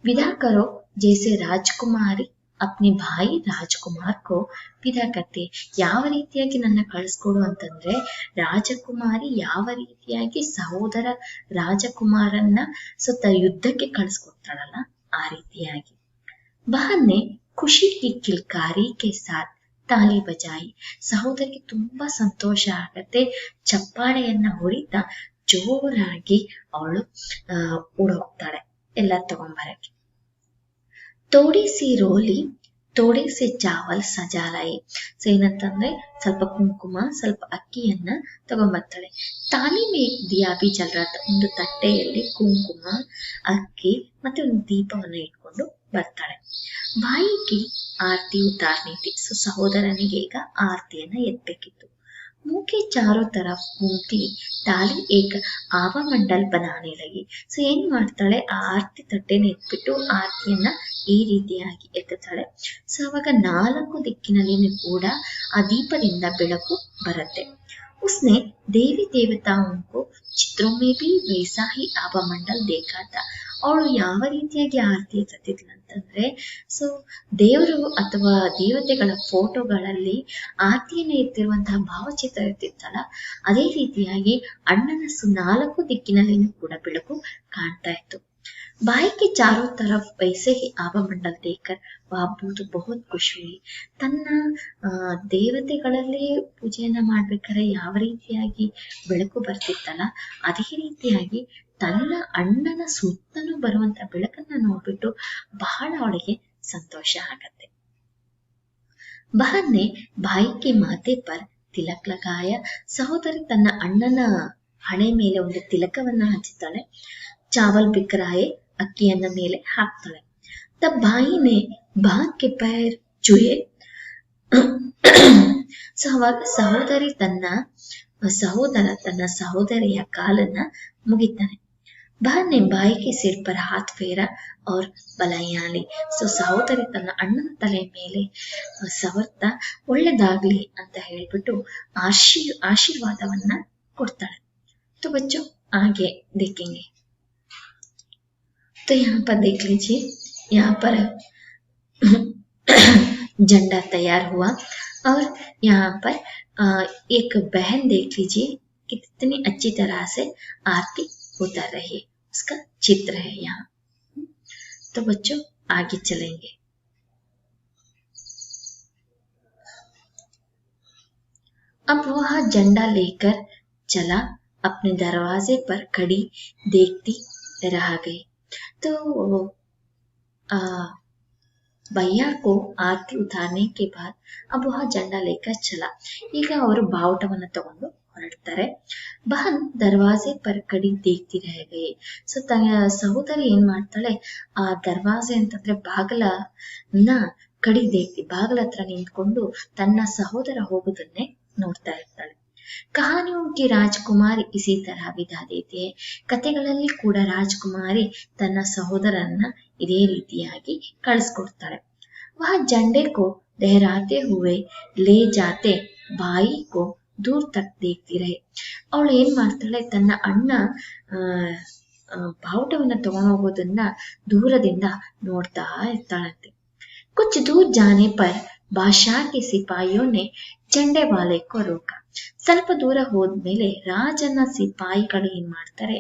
S1: ವಿದಾ ಕರೋ ಜೈಸೆ ರಾಜ್ಕುಮಾರಿ ಅಪ್ನಿ ಭಾಯಿ ರಾಜ್ಕುಮಾರ್ ಕೋ ವಿದಾ ಕರ್ತೆ, ಯಾವ ರೀತಿಯಾಗಿ ನನ್ನ ಕಳಿಸ್ಕೊಡು ಅಂತಂದ್ರೆ ರಾಜಕುಮಾರಿ ಯಾವ ರೀತಿಯಾಗಿ ಸಹೋದರ ರಾಜಕುಮಾರನ್ನ ಸುತ್ತ ಯುದ್ಧಕ್ಕೆ ಕಳಿಸ್ಕೊಡ್ತಾಳಲ್ಲ ಆ ರೀತಿಯಾಗಿ। ಬಹನ್ ನೆ ಖುಷಿ ಕಿ ಕಿಲ್ಕಾರಿ ಕೆ ಸಾಥ್ ತಾಲಿ ಬಜಾಯಿ, ಸಹೋದರಿಗೆ ತುಂಬಾ ಸಂತೋಷ ಆಗತ್ತೆ, ಚಪ್ಪಾಳೆಯನ್ನ ಹೊಡಿತಾ ಜೋರಾಗಿ ಅವಳು ಓಡೋಗ್ತಾಳೆ ಎಲ್ಲ ತಗೊಂಬರಕ್ಕೆ। ತೋಡಿ ಸಿ ರೋಲಿ ತೋಡೆ ಸೆ ಚಾವಲ್ ಸಜಾಲಾಯಿ, ಸೊ ಏನಂತಂದ್ರೆ ಸ್ವಲ್ಪ ಕುಂಕುಮ ಸ್ವಲ್ಪ ಅಕ್ಕಿಯನ್ನ ತಗೊಂಬರ್ತಾಳೆ। ತಾಲಿ ಮೇ ದಿಯಾ ಬಿ ಜಲ್ ರಹ ಥಾ, ಒಂದು ತಟ್ಟೆಯಲ್ಲಿ ಕುಂಕುಮ ಅಕ್ಕಿ ಮತ್ತೆ ಒಂದು ದೀಪವನ್ನ ಇಟ್ಕೊಂಡು ಬರ್ತಾಳೆ। ಬಾಯಿಗೆ ಆರತಿ ಉತಾರ್ನಿ ಥಿ, ಸೊ ಸಹೋದರನಿಗೆ ಈಗ ಆರತಿಯನ್ನ ಎತ್ತಬೇಕಿತ್ತು। मुंह के चारों तरफ घूमती ताली एक आवा मंडल बनाने लगी, ಸೊ ಏನ್ ಮಾಡ್ತಾಳೆ, ಆ ಆರತಿ ತಟ್ಟೆನ ಎತ್ಬಿಟ್ಟು ಆರತಿಯನ್ನ ಈ ರೀತಿಯಾಗಿ ಎತ್ತುತ್ತಾಳೆ। ಸೊ ಅವಾಗ 4 ದಿಕ್ಕಿನಲ್ಲಿ ಕೂಡ ಆ ದೀಪದಿಂದ ಬೆಳಕು ಬರುತ್ತೆ। उसने देवी देवताओं को चित्रों में भी वैसा ही आभा मंडल देखा था, ಅವಳು ಯಾವ ರೀತಿಯಾಗಿ ಆರತಿ ಎತ್ತುತ್ತಿದ್ಲು ಅಂತಂದ್ರೆ, ಸೊ ದೇವರು ಅಥವಾ ದೇವತೆಗಳ ಫೋಟೋಗಳಲ್ಲಿ ಆರತಿಯನ್ನು ಎತ್ತಿರುವಂತಹ ಭಾವಚಿತ್ರ ಇರ್ತಿತ್ತಲ್ಲ, ಅದೇ ರೀತಿಯಾಗಿ ಅಣ್ಣನ 4 ದಿಕ್ಕಿನಲ್ಲಿ ಕೂಡ ಬೆಳಕು ಕಾಣ್ತಾ ಇತ್ತು। ಬಾಯಿ ಕೆ ಚಾರೋ ತರಫ್ ವೈಸೆ ಹಿ ಆಭಾ ಮಂಡಲ್ ದೇಕರ್ ಬಾಬು ಬಹುತ್ ಖುಷಿ ಹುಯಿ, ತನ್ನ ದೇವತೆಗಳಲ್ಲಿ ಪೂಜೆಯನ್ನ ಮಾಡ್ಬೇಕಾದ್ರೆ ಯಾವ ರೀತಿಯಾಗಿ ಬೆಳಕು ಬರ್ತಿತ್ತಲ್ಲ ಅದೇ ರೀತಿಯಾಗಿ ತನ್ನ ಅಣ್ಣನ ಸುತ್ತಲೂ ಬರುವಂತ ಬೆಳಕನ್ನ ನೋಡ್ಬಿಟ್ಟು ಬಹಳ ಅವಳಿಗೆ ಸಂತೋಷ ಆಗತ್ತೆ। ಬಹನ್ ನೆ ಬಾಯಿ ಕೆ ಮಾತೆ ಪರ್ ತಿಲಕ್ ಲಗಾಯ, ಸಹೋದರಿ ತನ್ನ ಅಣ್ಣನ ಹಣೆ ಮೇಲೆ ಒಂದು ತಿಲಕವನ್ನ ಹಚ್ಚುತ್ತಾಳೆ। ಚಾವಲ್ ಬಿಕ್ಕರಾಯೆ, ಅಕ್ಕಿಯನ್ನ ಮೇಲೆ ಹಾಕ್ತಾಳೆ। ತಬ್ ಬಾಯಿನೆ ಬಾಗ್ ಕೆ ಪೈರ್ ಚುಯೆ, ಸೊ ಅವಾಗ ಸಹೋದರಿ ತನ್ನ सहोदर तन्न सहोदरिय कालನ್ನ मुगिताने। बहन ने भाई के सिर पर हाथ फेरा और बलाइयां ली। ಸೊ ಸಹೋದರಿ ತನ್ನ ಅಣ್ಣನ ತಲೆ ಮೇಲೆ ಸವರ್ತಾ ಒಳ್ಳೆದಾಗ್ಲಿ ಅಂತ ಹೇಳ್ಬಿಟ್ಟು ಆಶೀರ್ವಾದವನ್ನ ಕೊಡ್ತಾಳೆ। तो बच्चों आगे देखेंगे। तो यहाँ पर देख लीजिए, यहाँ पर झंडा तैयार हुआ और यहाँ पर एक बहन देख लीजिए कितनी अच्छी तरह से आरती उतार रही है, उसका चित्र है यहाँ। तो बच्चों आगे चलेंगे। अब वह झंडा लेकर चला, अपने दरवाजे पर खड़ी देखती रह गई। तो भैया को आरती उतारने के बाद अब वह झंडा लेकर चला। ಈಗ ಅವರು ಬಾವುಟವನ್ನು ತಗೊಂಡು ಹೊರಡ್ತಾರೆ। ಬಹನ್ ದರ್ವಾಜೆ ಪರ್ ಕಡಿ ದೇಖ್ತಿ ರಹ ಗಯಿ। ಸೊ ಸಹೋದರಿ ಏನ್ ಮಾಡ್ತಾಳೆ, ಆ ದರ್ವಾಜೆ ಅಂತಂದ್ರೆ ಬಾಗಲನ್ನ ಕಡಿ ದೇಖ್ತಿ, ಬಾಗಲ ಹತ್ರ ನಿಂತ್ಕೊಂಡು ತನ್ನ ಸಹೋದರ ಹೋಗೋದನ್ನೇ ನೋಡ್ತಾ ಇರ್ತಾಳೆ। ಕಹಾನಿಯೋ ಕಿ ರಾಜಕುಮಾರಿ ಇಸಿ ತರಹ ವಿಧಾ ದೇತಿ ಹೈ। ಕಥೆಗಳಲ್ಲಿ ಕೂಡ ರಾಜಕುಮಾರಿ ತನ್ನ ಸಹೋದರನ್ನ ಇದೇ ರೀತಿಯಾಗಿ ಕಳಿಸ್ಕೊಡ್ತಾಳೆ। वह झंडे को लहराते हुए ले जाते भाई को दूर तक देखती रहे। ಅವಳು ಏನ್ ಮಾಡ್ತಾಳೆ, ತನ್ನ ಅಣ್ಣ ಬಾವುಟವನ್ನ ತಗೊಂಡು ಹೋಗೋದನ್ನ ದೂರದಿಂದ ನೋಡ್ತಾ ಇರ್ತಾಳಂತೆ। कुछ दूर जाने पर बादशाह के सिपाहियों ने झंडे वाले को रोका। ಸ್ವಲ್ಪ ದೂರ ಹೋದ್ಮೇಲೆ ರಾಜನ ಸಿಪಾಯಿಗಳು ಏನ್ ಮಾಡ್ತಾರೆ,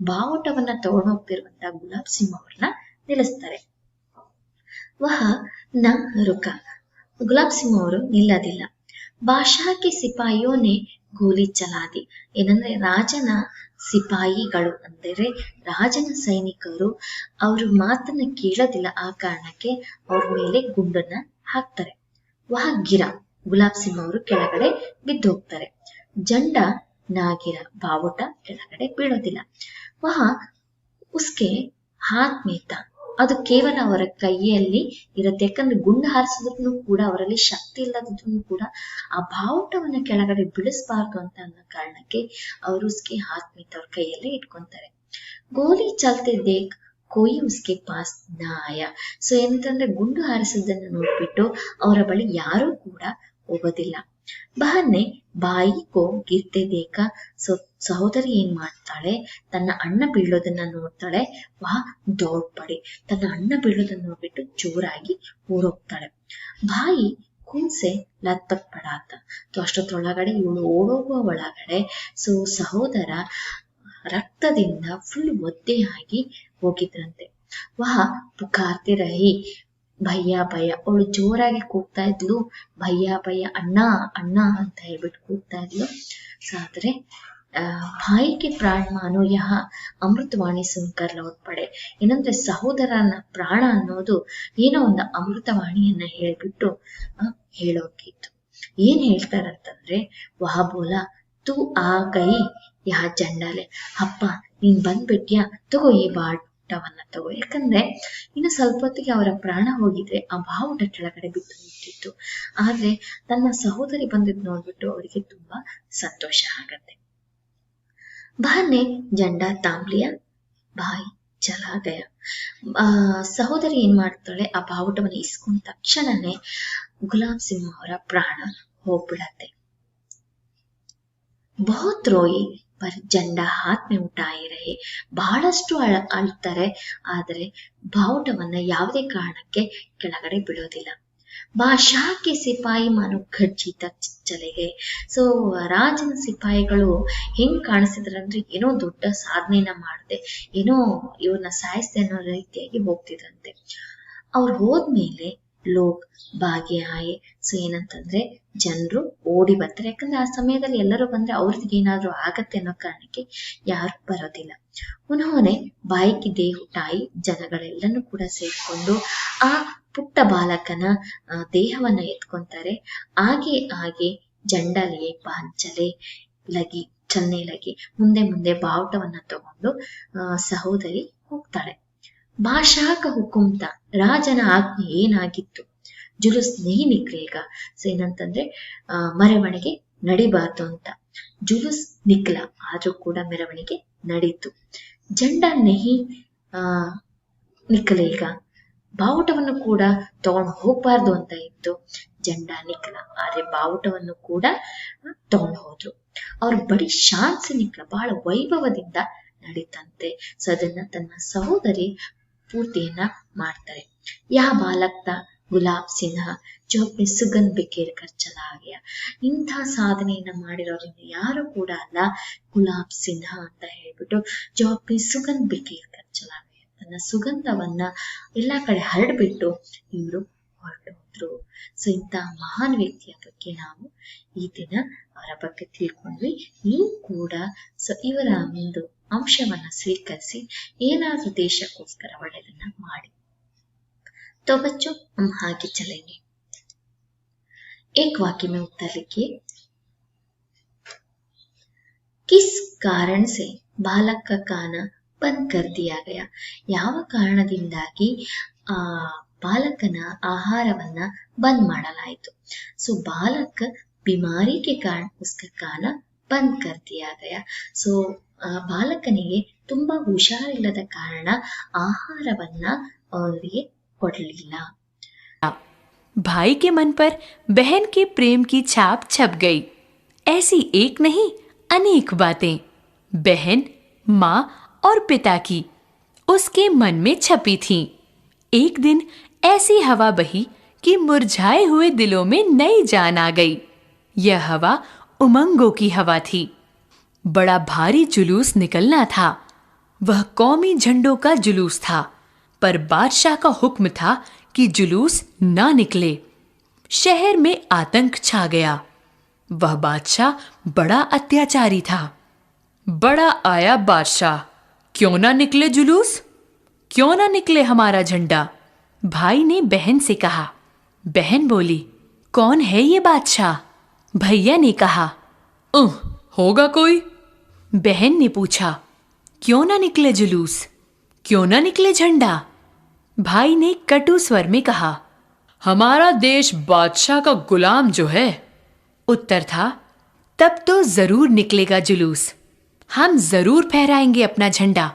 S1: ಬಾವುಟವನ್ನ ತಗೊಂಡು ಹೋಗ್ತಿರುವಂತ ಗುಲಾಬ್ ಸಿಂಹ ಅವ್ರನ್ನ ನಿಲ್ಲಿಸ್ತಾರೆ। ವಹ ನ ರುಕ, ಗುಲಾಬ್ ಸಿಂಹ ಅವರು ನಿಲ್ಲದಿಲ್ಲ। ಬಾದಶಾಹ ಕೆ ಸಿಪಾಯಿಯೋನೆ ಗೋಲಿ ಚಲಾದಿ, ಏನಂದ್ರೆ ರಾಜನ ಸಿಪಾಯಿಗಳು ಅಂದರೆ ರಾಜನ ಸೈನಿಕರು ಅವರು ಮಾತನ್ನ ಕೇಳೋದಿಲ್ಲ, ಆ ಕಾರಣಕ್ಕೆ ಅವ್ರ ಮೇಲೆ ಗುಂಡನ್ನ ಹಾಕ್ತಾರೆ। ವಹ ಗಿರ, ಗುಲಾಬ್ ಸಿಂಹ ಅವರು ಕೆಳಗಡೆ ಬಿದ್ದು ಹೋಗ್ತಾರೆ। ಜಂಡ ನಾಗಿರ, ಬಾವುಟ ಕೆಳಗಡೆ ಬೀಳೋದಿಲ್ಲ। ವಹ ಉಸ್ಕೆ ಹಾತ್ ಮೇತ, ಅದು ಕೇವಲ ಅವರ ಕೈಯಲ್ಲಿ ಇರುತ್ತೆ, ಯಾಕಂದ್ರೆ ಗುಂಡು ಹಾರಿಸಿದ್ರು ಕೂಡ ಅವರಲ್ಲಿ ಶಕ್ತಿ ಇಲ್ಲದಿದ್ರು ಕೂಡ ಆ ಬಾವುಟವನ್ನ ಕೆಳಗಡೆ ಬಿಡಿಸಬಾರ್ದು ಅಂತ ಅನ್ನೋ ಕಾರಣಕ್ಕೆ ಅವರು ಉಸ್ಕೆ ಹಾತ್ ಮೇತ ಅವ್ರ ಕೈಯಲ್ಲಿ ಇಟ್ಕೊಂತಾರೆ। ಗೋಲಿ ಚಲ್ತೆ ದೇಖ್ ಕೋಯಿ ಉಸ್ಕೆ ಪಾಸ್ ನಾ ಆಯ, ಸೊ ಏನಂತಂದ್ರೆ ಗುಂಡು ಹಾರಿಸೋದನ್ನ ನೋಡ್ಬಿಟ್ಟು ಅವರ ಬಳಿ ಯಾರೂ ಕೂಡ ಹೋಗೋದಿಲ್ಲ। ಬಹನ್ನೆ ಬಾಯಿ ಕೋ ಗಿರ್ತೆ ದೇಖ, ಸೊ ಸಹೋದರಿ ಏನ್ ಮಾಡ್ತಾಳೆ, ತನ್ನ ಅಣ್ಣ ಬೀಳೋದನ್ನ ನೋಡ್ತಾಳೆ। ವಾಹ ದೌಡ್ ಪಡಿ, ತನ್ನ ಅಣ್ಣ ಬೀಳೋದನ್ನ ನೋಡ್ಬಿಟ್ಟು ಜೋರಾಗಿ ಓಡೋಗ್ತಾಳೆ। ಬಾಯಿ ಕೂನ್ಸೆ ಲತ್ಪತ್ ಪಡಾತ, ಅಷ್ಟೊತ್ತೊಳಗಡೆ ಇವಳು ಓಡೋಗುವ ಒಳಗಡೆ ಸೊ ಸಹೋದರ ರಕ್ತದಿಂದ ಫುಲ್ ಒದ್ದೆಯಾಗಿ ಹೋಗಿದ್ರಂತೆ। ವಾಹ ಪುಕಾರ್ತೆ ರಹಿ ಭಯ್ಯ ಭಯ್ಯ, ಅವಳು ಜೋರಾಗಿ ಕೂಗ್ತಾ ಇದ್ಲು, ಭಯ್ಯ ಭಯ್ಯ, ಅಣ್ಣ ಅಣ್ಣ ಅಂತ ಹೇಳ್ಬಿಟ್ಟು ಕೂಗ್ತಾ ಇದ್ಲು। ಆದ್ರೆ ಭಾಯಿ ಕೆ ಪ್ರಾಣ ಮಾನೋ ಯಹ ಅಮೃತವಾಣಿ ಸುನ್ಕರ್ ಲೌಟ್ ಪಡೆ, ಏನಂದ್ರೆ ಸಹೋದರನ ಪ್ರಾಣ ಅನ್ನೋದು ಏನೋ ಒಂದು ಅಮೃತವಾಣಿಯನ್ನ ಹೇಳ್ಬಿಟ್ಟು ಹೇಳೋಗಿತ್ತು। ಏನ್ ಹೇಳ್ತಾರಂತಂದ್ರೆ, ವಹ ಬೋಲ ತೂ ಆ ಗೈ ಯಹ ಜಂಡಾಲೆ, ಅಪ್ಪ ನೀನ್ ಬಂದ್ಬಿಟ್ಯಾ, ತಗೋ ಈ ಬಾವುಟವನ್ನ ತಗೋ, ಯಾಕಂದ್ರೆ ಇನ್ನು ಸ್ವಲ್ಪ ಹೊತ್ತಿಗೆ ಅವರ ಪ್ರಾಣ ಹೋಗಿದ್ರೆ ಆ ಬಾವುಟ ಕೆಳಗಡೆ ಬಿದ್ದು ಹೋಗ್ತಿತ್ತು। ಆದ್ರೆ ತನ್ನ ಸಹೋದರಿ ಬಂದಿದ್ ನೋಡ್ಬಿಟ್ಟು ಅವರಿಗೆ ತುಂಬಾ ಸಂತೋಷ ಆಗತ್ತೆ। ಬಹನ್ ನೆ ಜಂಡಾ ತಾಂಬ್ ಲಿಯಾ, ಭಾಯ್ ಚಲಾ ಗಯ, ಸಹೋದರಿ ಏನ್ ಮಾಡ್ತಾಳೆ, ಆ ಬಾವುಟವನ್ನ ಇಸ್ಕೊಂಡ ತಕ್ಷಣನೇ ಗುಲಾಬ್ ಸಿಂಹ ಅವರ ಪ್ರಾಣ ಹೋಗ್ಬಿಡತ್ತೆ। ಬಹುತ್ ರೋಯಿ ಪರ್ ಜಂಡ ಹಾತ್ ಮೇ ಉಠಾಯೇ ರಹೆ, ಬಹಳಷ್ಟು ಅಳ್ತಾರೆ, ಆದರೆ ಬಾವುಟವನ್ನ ಯಾವುದೇ ಕಾರಣಕ್ಕೆ ಕೆಳಗಡೆ ಬಿಡೋದಿಲ್ಲ। ಬಾದಶಾಹ ಕೆ ಸಿಪಾಯಿ ಮಾನು ಘರ್ಜಿ ತಕ್ ಚಲೆಗೆ, ಸೊ ರಾಜನ ಸಿಪಾಯಿಗಳು ಹೆಂಗ್ ಕಾಣಿಸಿದ್ರಂದ್ರೆ ಏನೋ ದೊಡ್ಡ ಸಾಧನೆನ ಮಾಡದೆ, ಏನೋ ಇವ್ರನ್ನ ಸಾಯಿಸ್ದೆ ಅನ್ನೋ ರೀತಿಯಾಗಿ ಹೋಗ್ತಿದ್ರಂತೆ। ಅವ್ರು ಹೋದ್ಮೇಲೆ ಲೋಕ್ ಭಾಗ್ಯ ಆಯೆ, ಸೊ ಏನಂತಂದ್ರೆ ಜನರು ಓಡಿ ಬರ್ತಾರೆ, ಯಾಕಂದ್ರೆ ಆ ಸಮಯದಲ್ಲಿ ಎಲ್ಲರೂ ಬಂದ್ರೆ ಅವ್ರಿಗೆ ಏನಾದ್ರು ಆಗತ್ತೆ ಅನ್ನೋ ಕಾರಣಕ್ಕೆ ಯಾರು ಬರೋದಿಲ್ಲ। ಉನ್ಹೋನೆ ಬಾಯಿಗೆ ದೇಹ ಉಟಾಯಿ, ಜನಗಳೆಲ್ಲನೂ ಕೂಡ ಸೇರ್ಕೊಂಡು ಆ ಪುಟ್ಟ ಬಾಲಕನ ದೇಹವನ್ನ ಎತ್ಕೊಂತಾರೆ। ಹಾಗೆ ಹಾಗೆ ಜಂಡಾಲಿಯೇ ಪಾಂಚಲೆ ಲಗಿ ಚಲನೆ ಲಗಿ, ಮುಂದೆ ಮುಂದೆ ಬಾವುಟವನ್ನ ತಗೊಂಡು ಸಹೋದರಿ ಹೋಗ್ತಾಳೆ। ಬಾದಶಾಹ ಕ ಹುಕುಮ್ತ, ರಾಜನ ಆಜ್ಞೆ ಏನಾಗಿತ್ತು, ಜುಲುಸ್ ನಹಿ ನಿಕ್ಲೇಗ, ಸೊ ಏನಂತಂದ್ರೆ ಮೆರವಣಿಗೆ ನಡಿಬಾರ್ದು ಅಂತ। जुलूस निकला, ಆದ್ರೂ ಕೂಡ ಮೆರವಣಿಗೆ ನಡೀತು. झंडा नहीं ನಿಕ್ಕಲೇಗ, ಬಾವುಟವನ್ನು ಕೂಡ ತಗೊಂಡು ಹೋಗ್ಬಾರ್ದು ಅಂತ ಇತ್ತು. झंडा ನಿಕ್ಕಲ, ಆದ್ರೆ ಬಾವುಟವನ್ನು ಕೂಡ ತಗೊಂಡು ಹೋದ್ರು. ಅವ್ರು ಬರೀ ಶಾನ್ ಸೆ ನಿಕ್ಕಲ, ಬಹಳ ವೈಭವದಿಂದ ನಡೀತಂತೆ. ಸೊ ಅದನ್ನ ತನ್ನ ಸಹೋದರಿ ಪೂರ್ತಿಯನ್ನ ಮಾಡ್ತಾರೆ. ಯಾ ಬಾಲಕ್ತ ಗುಲಾಬ್ ಸಿನ್ಹಾ जो अपने सुगंध बिखेर कर चला गया. ಇಂಥ ಸಾಧನೆಯನ್ನ ಮಾಡಿರೋದ್ರಿಂದ ಯಾರು ಕೂಡ ಅಲ್ಲ, ಗುಲಾಬ್ ಸಿನ್ಹಾ ಅಂತ ಹೇಳ್ಬಿಟ್ಟು जो अपने सुगंध बिखेर कर चला गया, ತನ್ನ ಸುಗಂಧವನ್ನ ಎಲ್ಲಾ ಕಡೆ ಹರಡ್ಬಿಟ್ಟು ಇವರು ಹೊರಟೋದ್ರು. ಸೊ ಇಂಥ ಮಹಾನ್ ವ್ಯಕ್ತಿಯ ಬಗ್ಗೆ ನಾವು ಈ ದಿನ ಅವರ ಬಗ್ಗೆ ತಿಳ್ಕೊಂಡ್ವಿ. ನೀವು ಕೂಡ ಸೊ ಇವರ ಒಂದು ಅಂಶವನ್ನ ಸ್ವೀಕರಿಸಿ ಏನಾದ್ರೂ ದೇಶಕ್ಕೋಸ್ಕರ ಒಳ್ಳೆಯದನ್ನ ಮಾಡಿ. तो बच्चों हम आगे चलेंगे. एक वाक्य में उत्तर लिखिए. किस कारण से बालक का खाना बंद कर दिया गया? ಯಾವ ಕಾರಣದಿಂದಾಗಿ ಬಾಲಕನ ಆಹಾರವನ್ನ ಬಂದ್ ಮಾಡಲಾಯಿತು? ಸೊ ಬಾಲಕ बीमारी के कारण उसका खाना बंद कर दिया गया. ಸೊ ಬಾಲಕನಿಗೆ ತುಂಬಾ ಹುಷಾರಿಲ್ಲದ ಕಾರಣ ಆಹಾರವನ್ನ ಅವರಿಗೆ ಕೊಡಲಿಲ್ಲ.
S2: भाई के मन पर बहन के प्रेम की छाप छप गई. ऐसी एक नहीं अनेक बातें बहन, माँ और पिता की उसके मन में छपी थीं. एक दिन ऐसी हवा बही कि मुरझाए हुए दिलों में नई जान आ गई. यह हवा उमंगों की हवा थी. बड़ा भारी जुलूस निकलना था. वह कौमी झंडों का जुलूस था, पर बादशाह का हुक्म था कि जुलूस ना निकले. शहर में आतंक छा गया. वह बादशाह बड़ा अत्याचारी था. बड़ा आया बादशाह, क्यों ना निकले जुलूस, क्यों ना निकले हमारा झंडा? भाई ने बहन से कहा. बहन बोली, कौन है ये बादशाह? भैया ने कहा, होगा कोई. बहन ने पूछा, क्यों ना निकले जुलूस, क्यों ना निकले झंडा? भाई ने कटु स्वर में कहा, हमारा देश बादशाह का गुलाम जो है. उत्तर था, तब तो जरूर निकलेगा जुलूस. हम जरूर फहराएंगे अपना झंडा.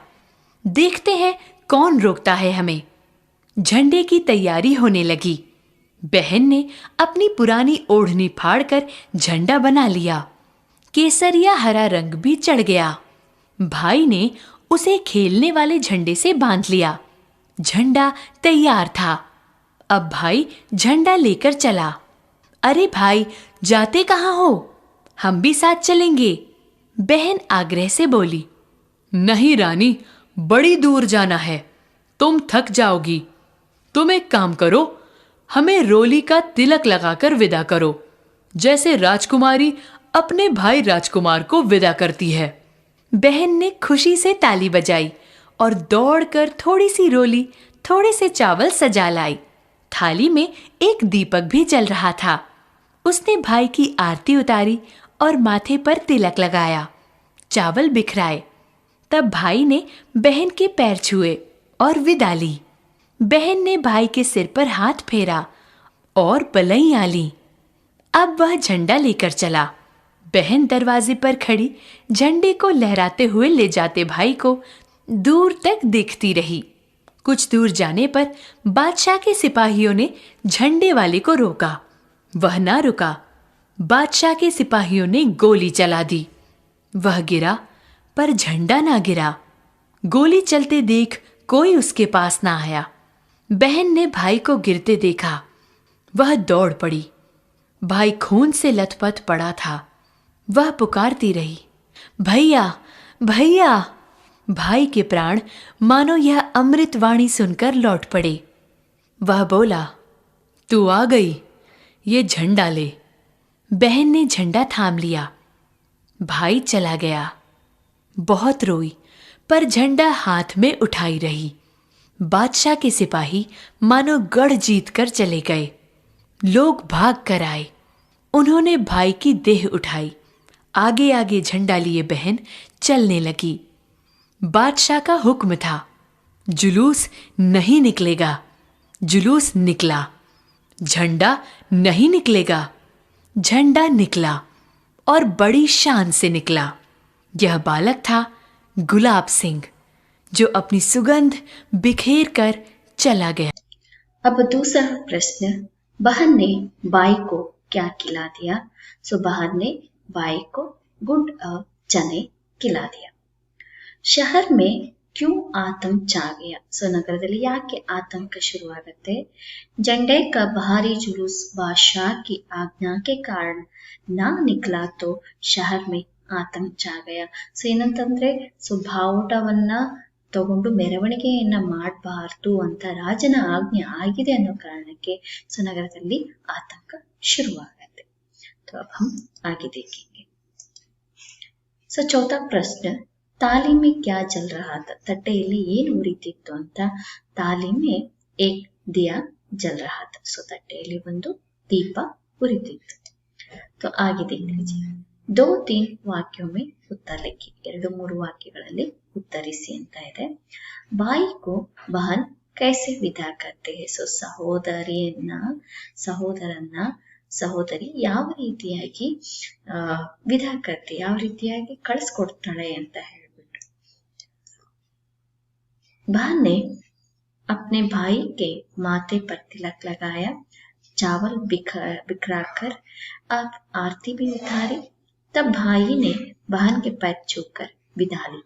S2: देखते हैं कौन रोकता है हमें. झंडे की तैयारी होने लगी. बहन ने अपनी पुरानी ओढ़नी फाड़कर झंडा बना लिया. केसरिया हरा रंग भी चढ़ गया. भाई ने उसे खेलने वाले झंडे से बांध लिया. झंडा तैयार था. अब भाई झंडा लेकर चला. अरे भाई, जाते कहाँ हो? हम भी साथ चलेंगे. बहन आग्रह से बोली. नहीं रानी, बड़ी दूर जाना है, तुम थक जाओगी. तुम एक काम करो, हमें रोली का तिलक लगाकर विदा करो, जैसे राजकुमारी अपने भाई राजकुमार को विदा करती है. बहन ने खुशी से ताली बजाई और दौड़कर थोड़ी सी रोली, थोड़े से चावल सजा लाई. थाली में एक दीपक भी जल रहा था. उसने भाई की आरती उतारी और माथे पर तिलक लगाया. चावल बिखराए. तब भाई ने बहन के पैर छुए और विदा ली. बहन ने भाई के सिर पर हाथ फेरा और बलैयां ली. अब वह झंडा लेकर चला. बहन दरवाजे पर खड़ी झंडे को लहराते हुए ले जाते भाई को दूर तक देखती रही. कुछ दूर जाने पर बादशाह के सिपाहियों ने झंडे वाले को रोका. वह ना रुका. बादशाह के सिपाहियों ने गोली चला दी. वह गिरा, पर झंडा ना गिरा. गोली चलते देख कोई उसके पास ना आया. बहन ने भाई को गिरते देखा. वह दौड़ पड़ी. भाई खून से लथपथ पड़ा था. वह पुकारती रही, भैया भैया. भाई के प्राण मानो यह अमृत वाणी सुनकर लौट पड़े. वह बोला, तू आ गई, ये झंडा ले. बहन ने झंडा थाम लिया. भाई चला गया. बहुत रोई, पर झंडा हाथ में उठाई रही. बादशाह के सिपाही मानो गढ़ जीत कर चले गए. लोग भाग कर आए. उन्होंने भाई की देह उठाई. आगे आगे झंडा लिए बहन चलने लगी. बादशाह का हुक्म था, जुलूस नहीं निकलेगा. जुलूस निकला. झंडा नहीं निकलेगा. झंडा निकला. और बड़ी शान से निकला। यह बालक था गुलाब सिंह, जो अपनी सुगंध बिखेर कर चला गया।
S1: अब दूसरा प्रश्न, बहन ने बाई को क्या खिला दिया? सो बहन ने बाई को गुड़ और चने खिला दिया। ಶಹರ್ ಮೇ ಕ್ಯೂ ಆತಂಕ ಛಾ ಗಯಾ? ಸೊ ನಗರದಲ್ಲಿ ಯಾಕೆ ಆತಂಕ ಶುರುವಾಗುತ್ತೆ? झंडे का भारी जुलूस बादशाह की आज्ञा के कारण ना निकला तो शहर में ಆತಂಕ ಛಾ ಗಯಾ. ಸೊ ಏನಂತಂದ್ರೆ, ಸೊ ಬಾವುಟವನ್ನ ತಗೊಂಡು ಮೆರವಣಿಗೆಯನ್ನ ಮಾಡಬಾರ್ದು ಅಂತ ರಾಜನ ಆಜ್ಞೆ ಆಗಿದೆ ಅನ್ನೋ ಕಾರಣಕ್ಕೆ ಸೊ ನಗರದಲ್ಲಿ ಆತಂಕ ಶುರುವಾಗತ್ತೆ. तो अब हम आगे देखेंगे. ಸೊ ಚೌथा प्रश्न, ताली में क्या जल रहा था? ತಟ್ಟೆಯಲ್ಲಿ ಏನು ಉರಿತಿತ್ತು ಅಂತ. ತಾಲಿ में एक दिया जल रहा था. ಸೊ ತಟ್ಟೆಯಲ್ಲಿ ಒಂದು ದೀಪ ಉರಿತಿತ್ತು. तो आगे देख लीजिए. 2-3 वाक्यों में उत्तर लिखी. 2-3 ವಾಕ್ಯಗಳಲ್ಲಿ ಉತ್ತರಿಸಿ ಅಂತ ಇದೆ. ಬಾಯಿ को बहन कैसे विदा करते हैं? ಸೊ ಸಹೋದರನ್ನ ಸಹೋದರಿ ಯಾವ ರೀತಿಯಾಗಿ ವಿದಾ ಕರ್ತಿ, ಯಾವ ರೀತಿಯಾಗಿ ಕಳಿಸ್ಕೊಡ್ತಾಳೆ ಅಂತ ಹೇಳ್ಬಿಟ್ಟು. बहन ने अपने भाई के माथे पर तिलक लगाया, चावल बिखराकर अब आरती भी उतारी. तब भाई ने बहन के पैर छूकर विदा ली.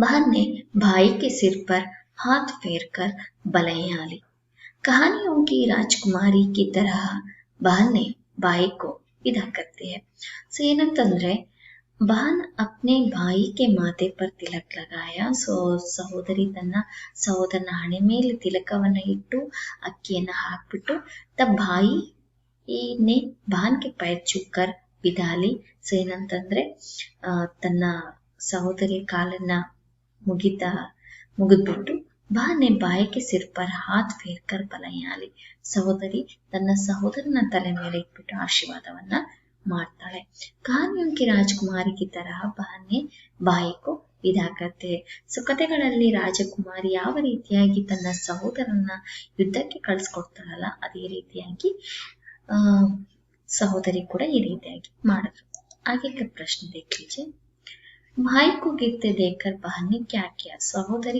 S1: बहन ने भाई के सिर पर हाथ फेरकर बलैया ली. कहानियों की राजकुमारी की तरह बहन ने भाई को विदा करती है. ಸೊ ಏನಂತಂದ್ರೆ, ಬಹನ್ ಅಪ್ನೆ ಬಾಯಿ ಕೆ ಮಾತೆ ಪರ್ ತಿಲಕ್ ಲಗಾಯ. ಸೊ ಸಹೋದರಿ ತನ್ನ ಸಹೋದರನ ಹಣೆ ಮೇಲೆ ತಿಲಕವನ್ನ ಇಟ್ಟು ಅಕ್ಕಿಯನ್ನ ಹಾಕ್ಬಿಟ್ಟು ತಬ್ ಬಾಯಿನೇ ಬಹನ್ ಕೆ ಪೈರ್ ಚೂಕರ್ ವಿದಾಲಿ. ಸೊ ಏನಂತಂದ್ರೆ, ತನ್ನ ಸಹೋದರಿಯ ಕಾಲನ್ನ ಮುಗಿದ್ಬಿಟ್ಟು ಬಹನೆ ಬಾಯಿ ಕೆ ಸಿರ್ ಪರ್ ಹಾತ್ ಫೇರ್ಕರ್ ಬಲೈಯಾಲಿ. ಸಹೋದರಿ ತನ್ನ ಸಹೋದರನ ತಲೆ ಮೇಲೆ ಇಟ್ಬಿಟ್ಟು ಆಶೀರ್ವಾದವನ್ನ ಮಾಡ್ತಾಳೆ. ಕಹಾನಿಯೋಂ ಕಿ ರಾಜಕುಮಾರಿ ಕಿ ತರಹ ಬಹನೆ ಬಾಯಿ ಕೋ ವಿದಾ ಕರ್ತೆ. ಸೊ ಕಥೆಗಳಲ್ಲಿ ರಾಜಕುಮಾರಿ ಯಾವ ರೀತಿಯಾಗಿ ತನ್ನ ಸಹೋದರನ ಯುದ್ಧಕ್ಕೆ ಕಳಿಸ್ಕೊಡ್ತಾಳಲ್ಲ, ಅದೇ ರೀತಿಯಾಗಿ ಸಹೋದರಿ ಕೂಡ ಈ ರೀತಿಯಾಗಿ ಮಾಡಿದ್ರು. आगे का प्रश्न देख लीजिए. भाई को गिरते देखकर बहन ने क्या किया? ಸಹೋದರ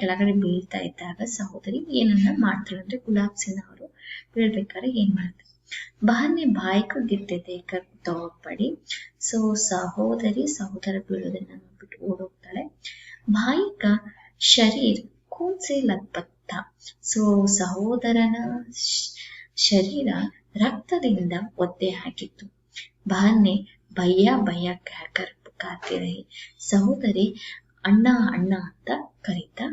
S1: ಕೆಳಗಡೆ ಬೀಳ್ತಾ ಇದ್ದಾಗ ಸಹೋದರಿ ಏನನ್ನ ಮಾಡ್ತಾಳೆ ಅಂದ್ರೆ, ಗುಲಾಬ್ ಸಿಂಗ್ ಅವರು ಬೀಳ್ಬೇಕಾದ್ರೆ ಏನ್ ಮಾಡ್ತಾರೆ? बहन ने भाई को गिरते देखकर दौड़ पड़ी. ಸೊ ಸಹೋದರ ಬೀಳೋದನ್ನ ನೋಡ್ಬಿಟ್ಟು ಓಡೋಗ್ತಾಳೆ. भाई का शरीर खून से लथपथ था. ಸೊ ಸಹೋದರನ ಶರೀರ ರಕ್ತದಿಂದ ಒದ್ದೆ ಆಗಿತ್ತು. बहन ने भैया भैया कहकर पुकारती रही. ಸಹೋದರಿ ಅಣ್ಣ ಅಣ್ಣ ಅಂತ ಕರೀತಾ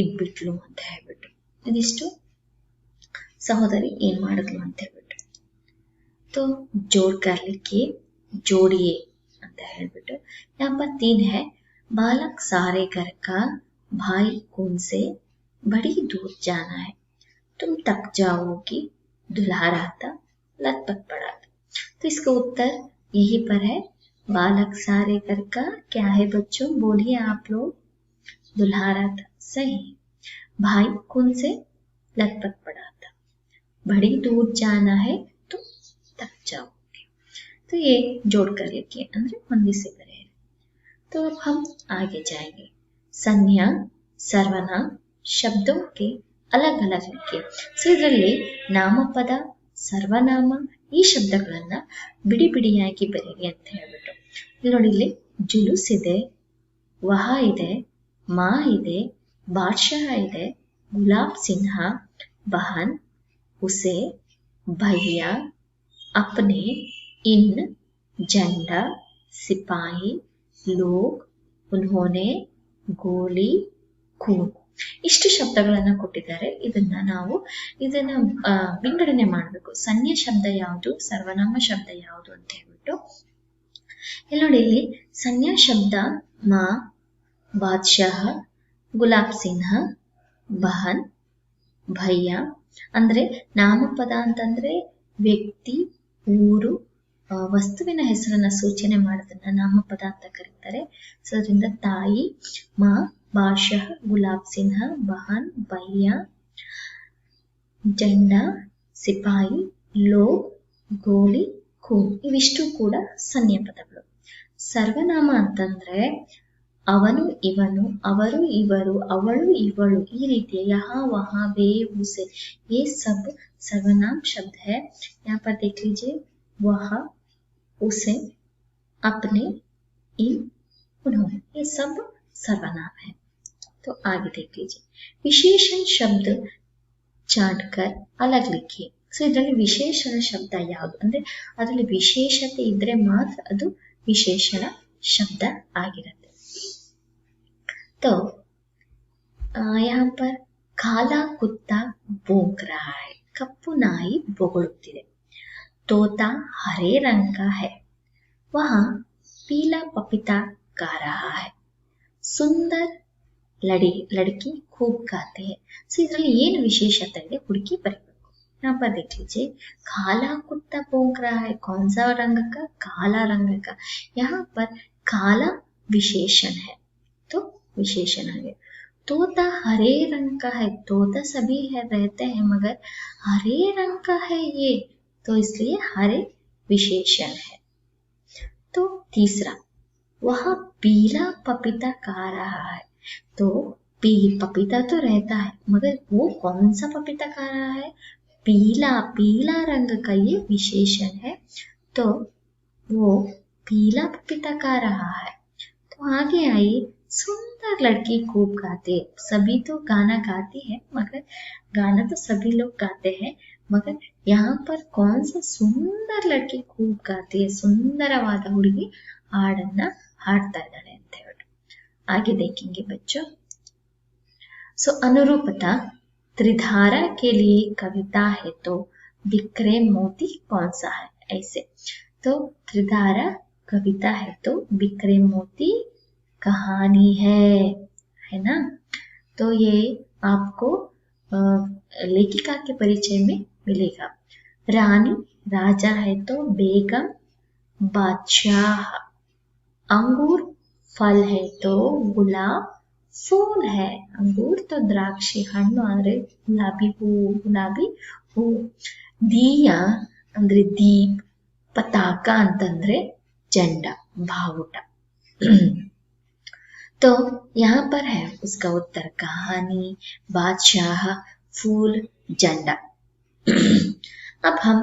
S1: ಇದ್ಬಿಟ್ಲು ಅಂತ ಹೇಳ್ಬಿಟ್ಟು. ಇದಿಷ್ಟು ಸಹೋದರಿ ಏನ್ ಮಾಡಿದ್ಲು ಅಂತ ಹೇಳ್ಬಿಟ್ಟು. तो जोड़ कर लिखिए, जोड़िए ಅಂತ ಹೇಳ್ಬಿಟ್ಟು. यहाँ पर 3 है. बालक सारे घर का भाई कौन से बड़ी दूर जाना है, तुम तक जाओगी, दुल्हा रहता लथपथ पड़ा था. तो इसका उत्तर यही पर है. बालक सारे घर का क्या है बच्चों? बोलिए आप लोग. दुल्हा रहता. सही. भाई कौन से? लथपथ पड़ा था. बड़ी दूर जाना है, तुम तक जाओगे. तो ये जोड़ कर लिखिए ಅಂದ್ರೆ ಹೊಂದಿಸಿ ಬರೆಯಿರಿ. तो अब हम आगे जाएंगे. संज्ञा सर्वनाम शब्दों के अलग अलग लिखिए. ಸೊ ಇದರಲ್ಲಿ ನಾಮಪದ, ಸರ್ವನಾಮ ಈ ಶಬ್ದಗಳನ್ನ ಬಿಡಿ ಬಿಡಿಯಾಗಿ ಬರೆಯಿರಿ ಅಂತ ಹೇಳ್ಬಿಟ್ಟು. ಇಲ್ಲಿ ನೋಡಿ, ಇಲ್ಲಿ ಜುಲೂಸ್ ಇದೆ, ವಹ ಇದೆ, ಮಾ ಇದೆ, ಬಾದ್ಶಾಹ ಇದೆ, ಗುಲಾಬ್ ಸಿನ್ಹ, ಬಹನ್, उसे, भैया, अपने, इन, झंडा, सिपाही, लोग, उन्होंने, ಗೋಲಿ, खून ಇಷ್ಟು ಶಬ್ದಗಳನ್ನ ಕೊಟ್ಟಿದ್ದಾರೆ. ಇದನ್ನ ವಿಂಗಡಣೆ ಮಾಡಬೇಕು. ಸಂಜ್ಞಾ ಶಬ್ದ ಯಾವುದು, ಸರ್ವನಾಮ ಶಬ್ದ ಯಾವುದು ಅಂತ ಹೇಳ್ಬಿಟ್ಟು. ಇಲ್ಲಿ ನೋಡಿ, ಇಲ್ಲಿ ಸಂಜ್ಞಾ ಶಬ್ದ ಮಾ, ಬಾದ್ಶಾಹ, ಗುಲಾಬ್ ಸಿನ್ಹ, ಬಹನ್, ಭಯ್ಯ. ಅಂದ್ರೆ ನಾಮಪದ ಅಂತಂದ್ರೆ ವ್ಯಕ್ತಿ, ಊರು, ವಸ್ತುವಿನ ಹೆಸರನ್ನ ಸೂಚನೆ ಮಾಡೋದನ್ನ ನಾಮಪದ ಅಂತ ಕರೀತಾರೆ. ಸೊ ಅದರಿಂದ ತಾಯಿ, ಮಾ, ಬಾದ್ಶಾಹ, ಗುಲಾಬ್ ಸಿನ್ಹ, ಬಹನ್, ಭಯ್ಯ, ಜಂಡಾ, ಸಿಪಾಯಿ, ಲೋಗ್, ಗೋಲಿ, ಕೂನ್ ಇವಿಷ್ಟು ಕೂಡ ಸಂಜ್ಞೆ ಪದಗಳು. ಸರ್ವನಾಮ ಅಂತಂದ್ರೆ ಅವನು, ಇವನು, ಅವರು, ಇವರು, ಅವಳು, ಇವಳು ಈ ರೀತಿಯ यहाँ वहाँ वे उसे ये सब सर्वनाम शब्द है. यहाँ पर देख लीजिए वह, उसे, अपने, इन, उन्होंने ये सब सर्वनाम है. तो आगे देख लीजिए विशेषण शब्द ಚಾಡ್ಕರ್ ಅಲಗ್ ಲಿಖಿ. ಸೊ ಇದರಲ್ಲಿ ವಿಶೇಷಣ ಶಬ್ದ ಯಾವುದು ಅಂದ್ರೆ ಅದರಲ್ಲಿ ವಿಶೇಷತೆ ಇದ್ರೆ ಮಾತ್ರ ಅದು ವಿಶೇಷಣ ಶಬ್ದ ಆಗಿರುತ್ತೆ. तो यहाँ पर ಕಾಲಾ ಕುತ್ತ ಭೋಂಕ್ ರಹಾ ಹೈ, ಕಪ್ಪು ನಾಯಿ ಬೊಗಳುತ್ತಿದೆ. ತೋತಾ ಹರೇ ರಂಗ್ ಕಾ ಹೈ, ವಹಾ ಪೀಲಾ ಪಪೀತಾ ಖಾ ರಹಾ ಹೈ. ಸುಂದರ್ लड़की खूब गाते हैं. ಸೊ ಇದರಲ್ಲಿ ಏನು ವಿಶೇಷತೆ ಇದೆ ಹುಡುಕಿ ಬರಬೇಕು. यहाँ पर देख लीजिए काला कुत्ता भौंक रहा है, कौन सा रंग का? काला रंग का. यहाँ पर काला विशेषण है तो विशेषण आ गया. तोता हरे रंग का है, तोता सभी है रहते हैं मगर हरे रंग का है ये, तो इसलिए हरे विशेषण है. तो तीसरा वह पीला पपीता खा रहा है. तो पपीता तो रहता है मगर वो कौन सा पपीता खा रहा है? पीला, पीला रंग का ये विशेषण है तो वो पीला पपीता खा रहा है. तो आगे आइए सुंदर लड़की खूब गाते. सभी तो गाना गाती है मगर गाना तो सभी लोग गाते हैं मगर यहाँ पर कौन सा सुंदर लड़की खूब गाती है, ಸುಂದರವಾದ ಹುಡುಗಿ ಹಾಡನ್ನ ಹಾಡ್ತಾ ಇದ್ದಾಳೆ ಅಂತ ಹೇಳ್ಬಿಟ್ಟು. आगे देखेंगे बच्चों. सो अनुरूपता त्रिधारा के लिए कविता है तो बिखरे मोती कौन सा है? ऐसे तो त्रिधारा कविता है तो बिखरे मोती कहानी है ना. तो ये आपको लेखिका के परिचय में मिलेगा. रानी राजा है तो बेगम बादशाह. अंगूर फल है तो गुलाब फूल है. अंगूर तो द्राक्षಿ ಹಣ್ಣು ಅಂದ್ರೆ ಗುಲಾಬಿ ಹೂ. ದಿಯಾ ಅಂದ್ರೆ ದೀಪ್, ಪತಾಕ ಅಂತಂದ್ರೆ झंड, बावुट. तो यहाँ पर है उसका उत्तर कहानी, बादशाह, फूल, झंडा. अब हम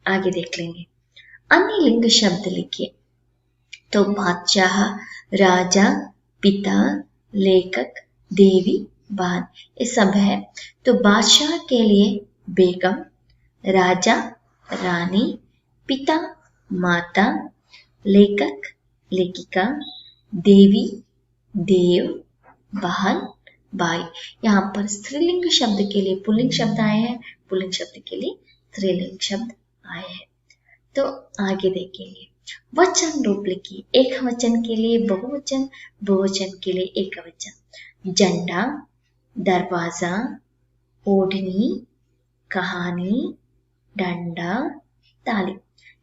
S1: आगे देख लेंगे. अन्य लिंग शब्द लिखिए. तो बादशाह, राजा, पिता, लेखक, देवी, बहन ये सब है. तो बादशाह के लिए बेगम, राजा, रानी, पिता, माता, लेखक, लेखिका, देवी, देव, बहन, भाई. यहाँ पर स्त्रीलिंग शब्द के लिए पुल्लिंग शब्द आए हैं, पुल्लिंग शब्द के लिए स्त्रीलिंग शब्द आए हैं. तो आगे देखेंगे. वचन रूप लिखिए. एक वचन के लिए बहुवचन, बहुवचन के लिए एक वचन. झंडा, दरवाजा, ओढ़नी, कहानी, डंडा, ताली.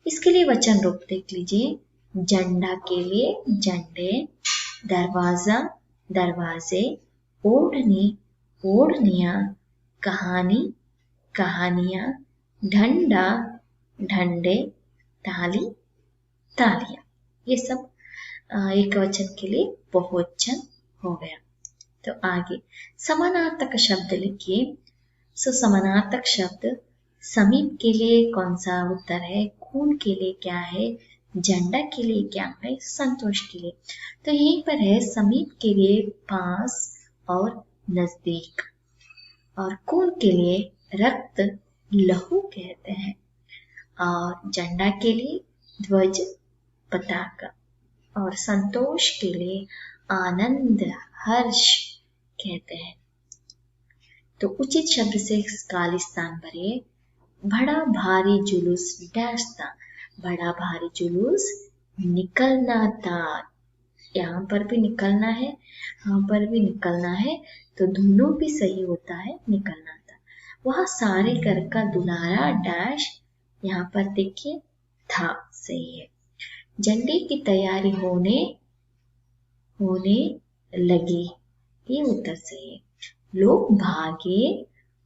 S1: इसके लिए वचन रूप देख लीजिए. झंडा के लिए झंडे, दरवाजा, दरवाजे, ओढ़नी, ओढ़नियां, कहानी, कहानियां, डंडा, डंडे, ताली, तालियां. ये सब एक वचन के लिए बहुवचन हो गया. तो आगे समानार्थक शब्द लिखिए. सो समानार्थक शब्द समीप के लिए कौन सा उत्तर है? खून के लिए क्या है? झंडा के लिए क्या है? संतोष के लिए. तो यहीं पर है समीप के लिए पास और नजदीक, और खून के लिए रक्त, लहू कहते हैं, और झंडा के लिए ध्वज, पताका, और संतोष के लिए आनंद, हर्ष कहते हैं. तो उचित शब्द से खाली स्थान भरिए. बड़ा भारी जुलूस डैश था. बड़ा भारी जुलूस निकलना था. यहाँ पर भी निकलना है, यहाँ पर भी निकलना है, तो दोनों भी सही होता है. निकलना था. वह सारे घर का दुलारा डैश, यहाँ पर देखिए था सही है. झंडे की तैयारी होने लगी, ये उत्तर सही है. लोग भागे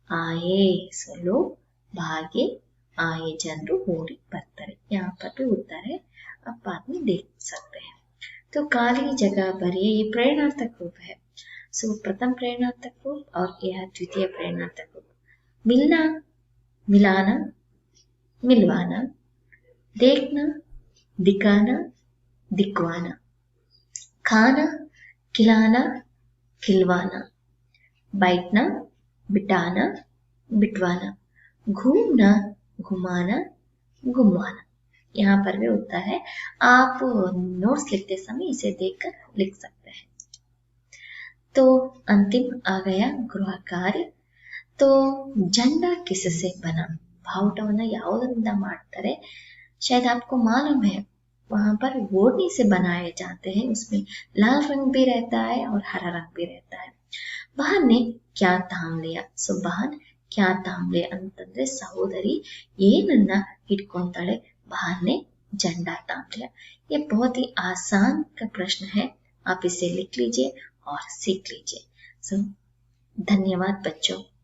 S1: आए, सो लोग भागे ये ಜನರು ಓಡಿ ಬರ್ತಾರೆ. यहाँ पर भी उत्तर है, आप बाद में देख सकते हैं. तो खाली जगह भरिए ये प्रेरणार्थक रूप है. सो प्रथम प्रेरणार्थक रूप और यह द्वितीय प्रेरणार्थक रूप. मिलना, मिलाना, मिलवाना, देखना, दिखाना, दिखवाना, खाना, खिलाना, खिलवाना, बैठना, बिठाना, बिठवाना, घूमना, घुमाना, घुमवाना. यहाँ पर भी उत्तर है, आप नोट्स लिखते समय इसे देखकर लिख सकते हैं. तो अंतिम आ गया गृह कार्य. तो झंडा किससे बना, ಬಾವುಟವನ್ನ ಯಾವುದರಿಂದ ಮಾಡ್ತಾರೆ, शायद आपको मालूम है. वहां पर ओढ़नी से बनाए जाते हैं. उसमें लाल रंग भी रहता है और हरा रंग भी रहता है. बहन ने क्या थाम लिया. सो बहन क्या थाम लिया ಅಂತಂದ್ರೆ ಸಹೋದರಿ ಏನನ್ನ ಹಿಡ್ಕೊಂತಾಳೆ, बहन ने झंडा थाम लिया. ये बहुत ही आसान का प्रश्न है. आप इसे लिख लीजिए और सीख लीजिए. सो धन्यवाद बच्चों.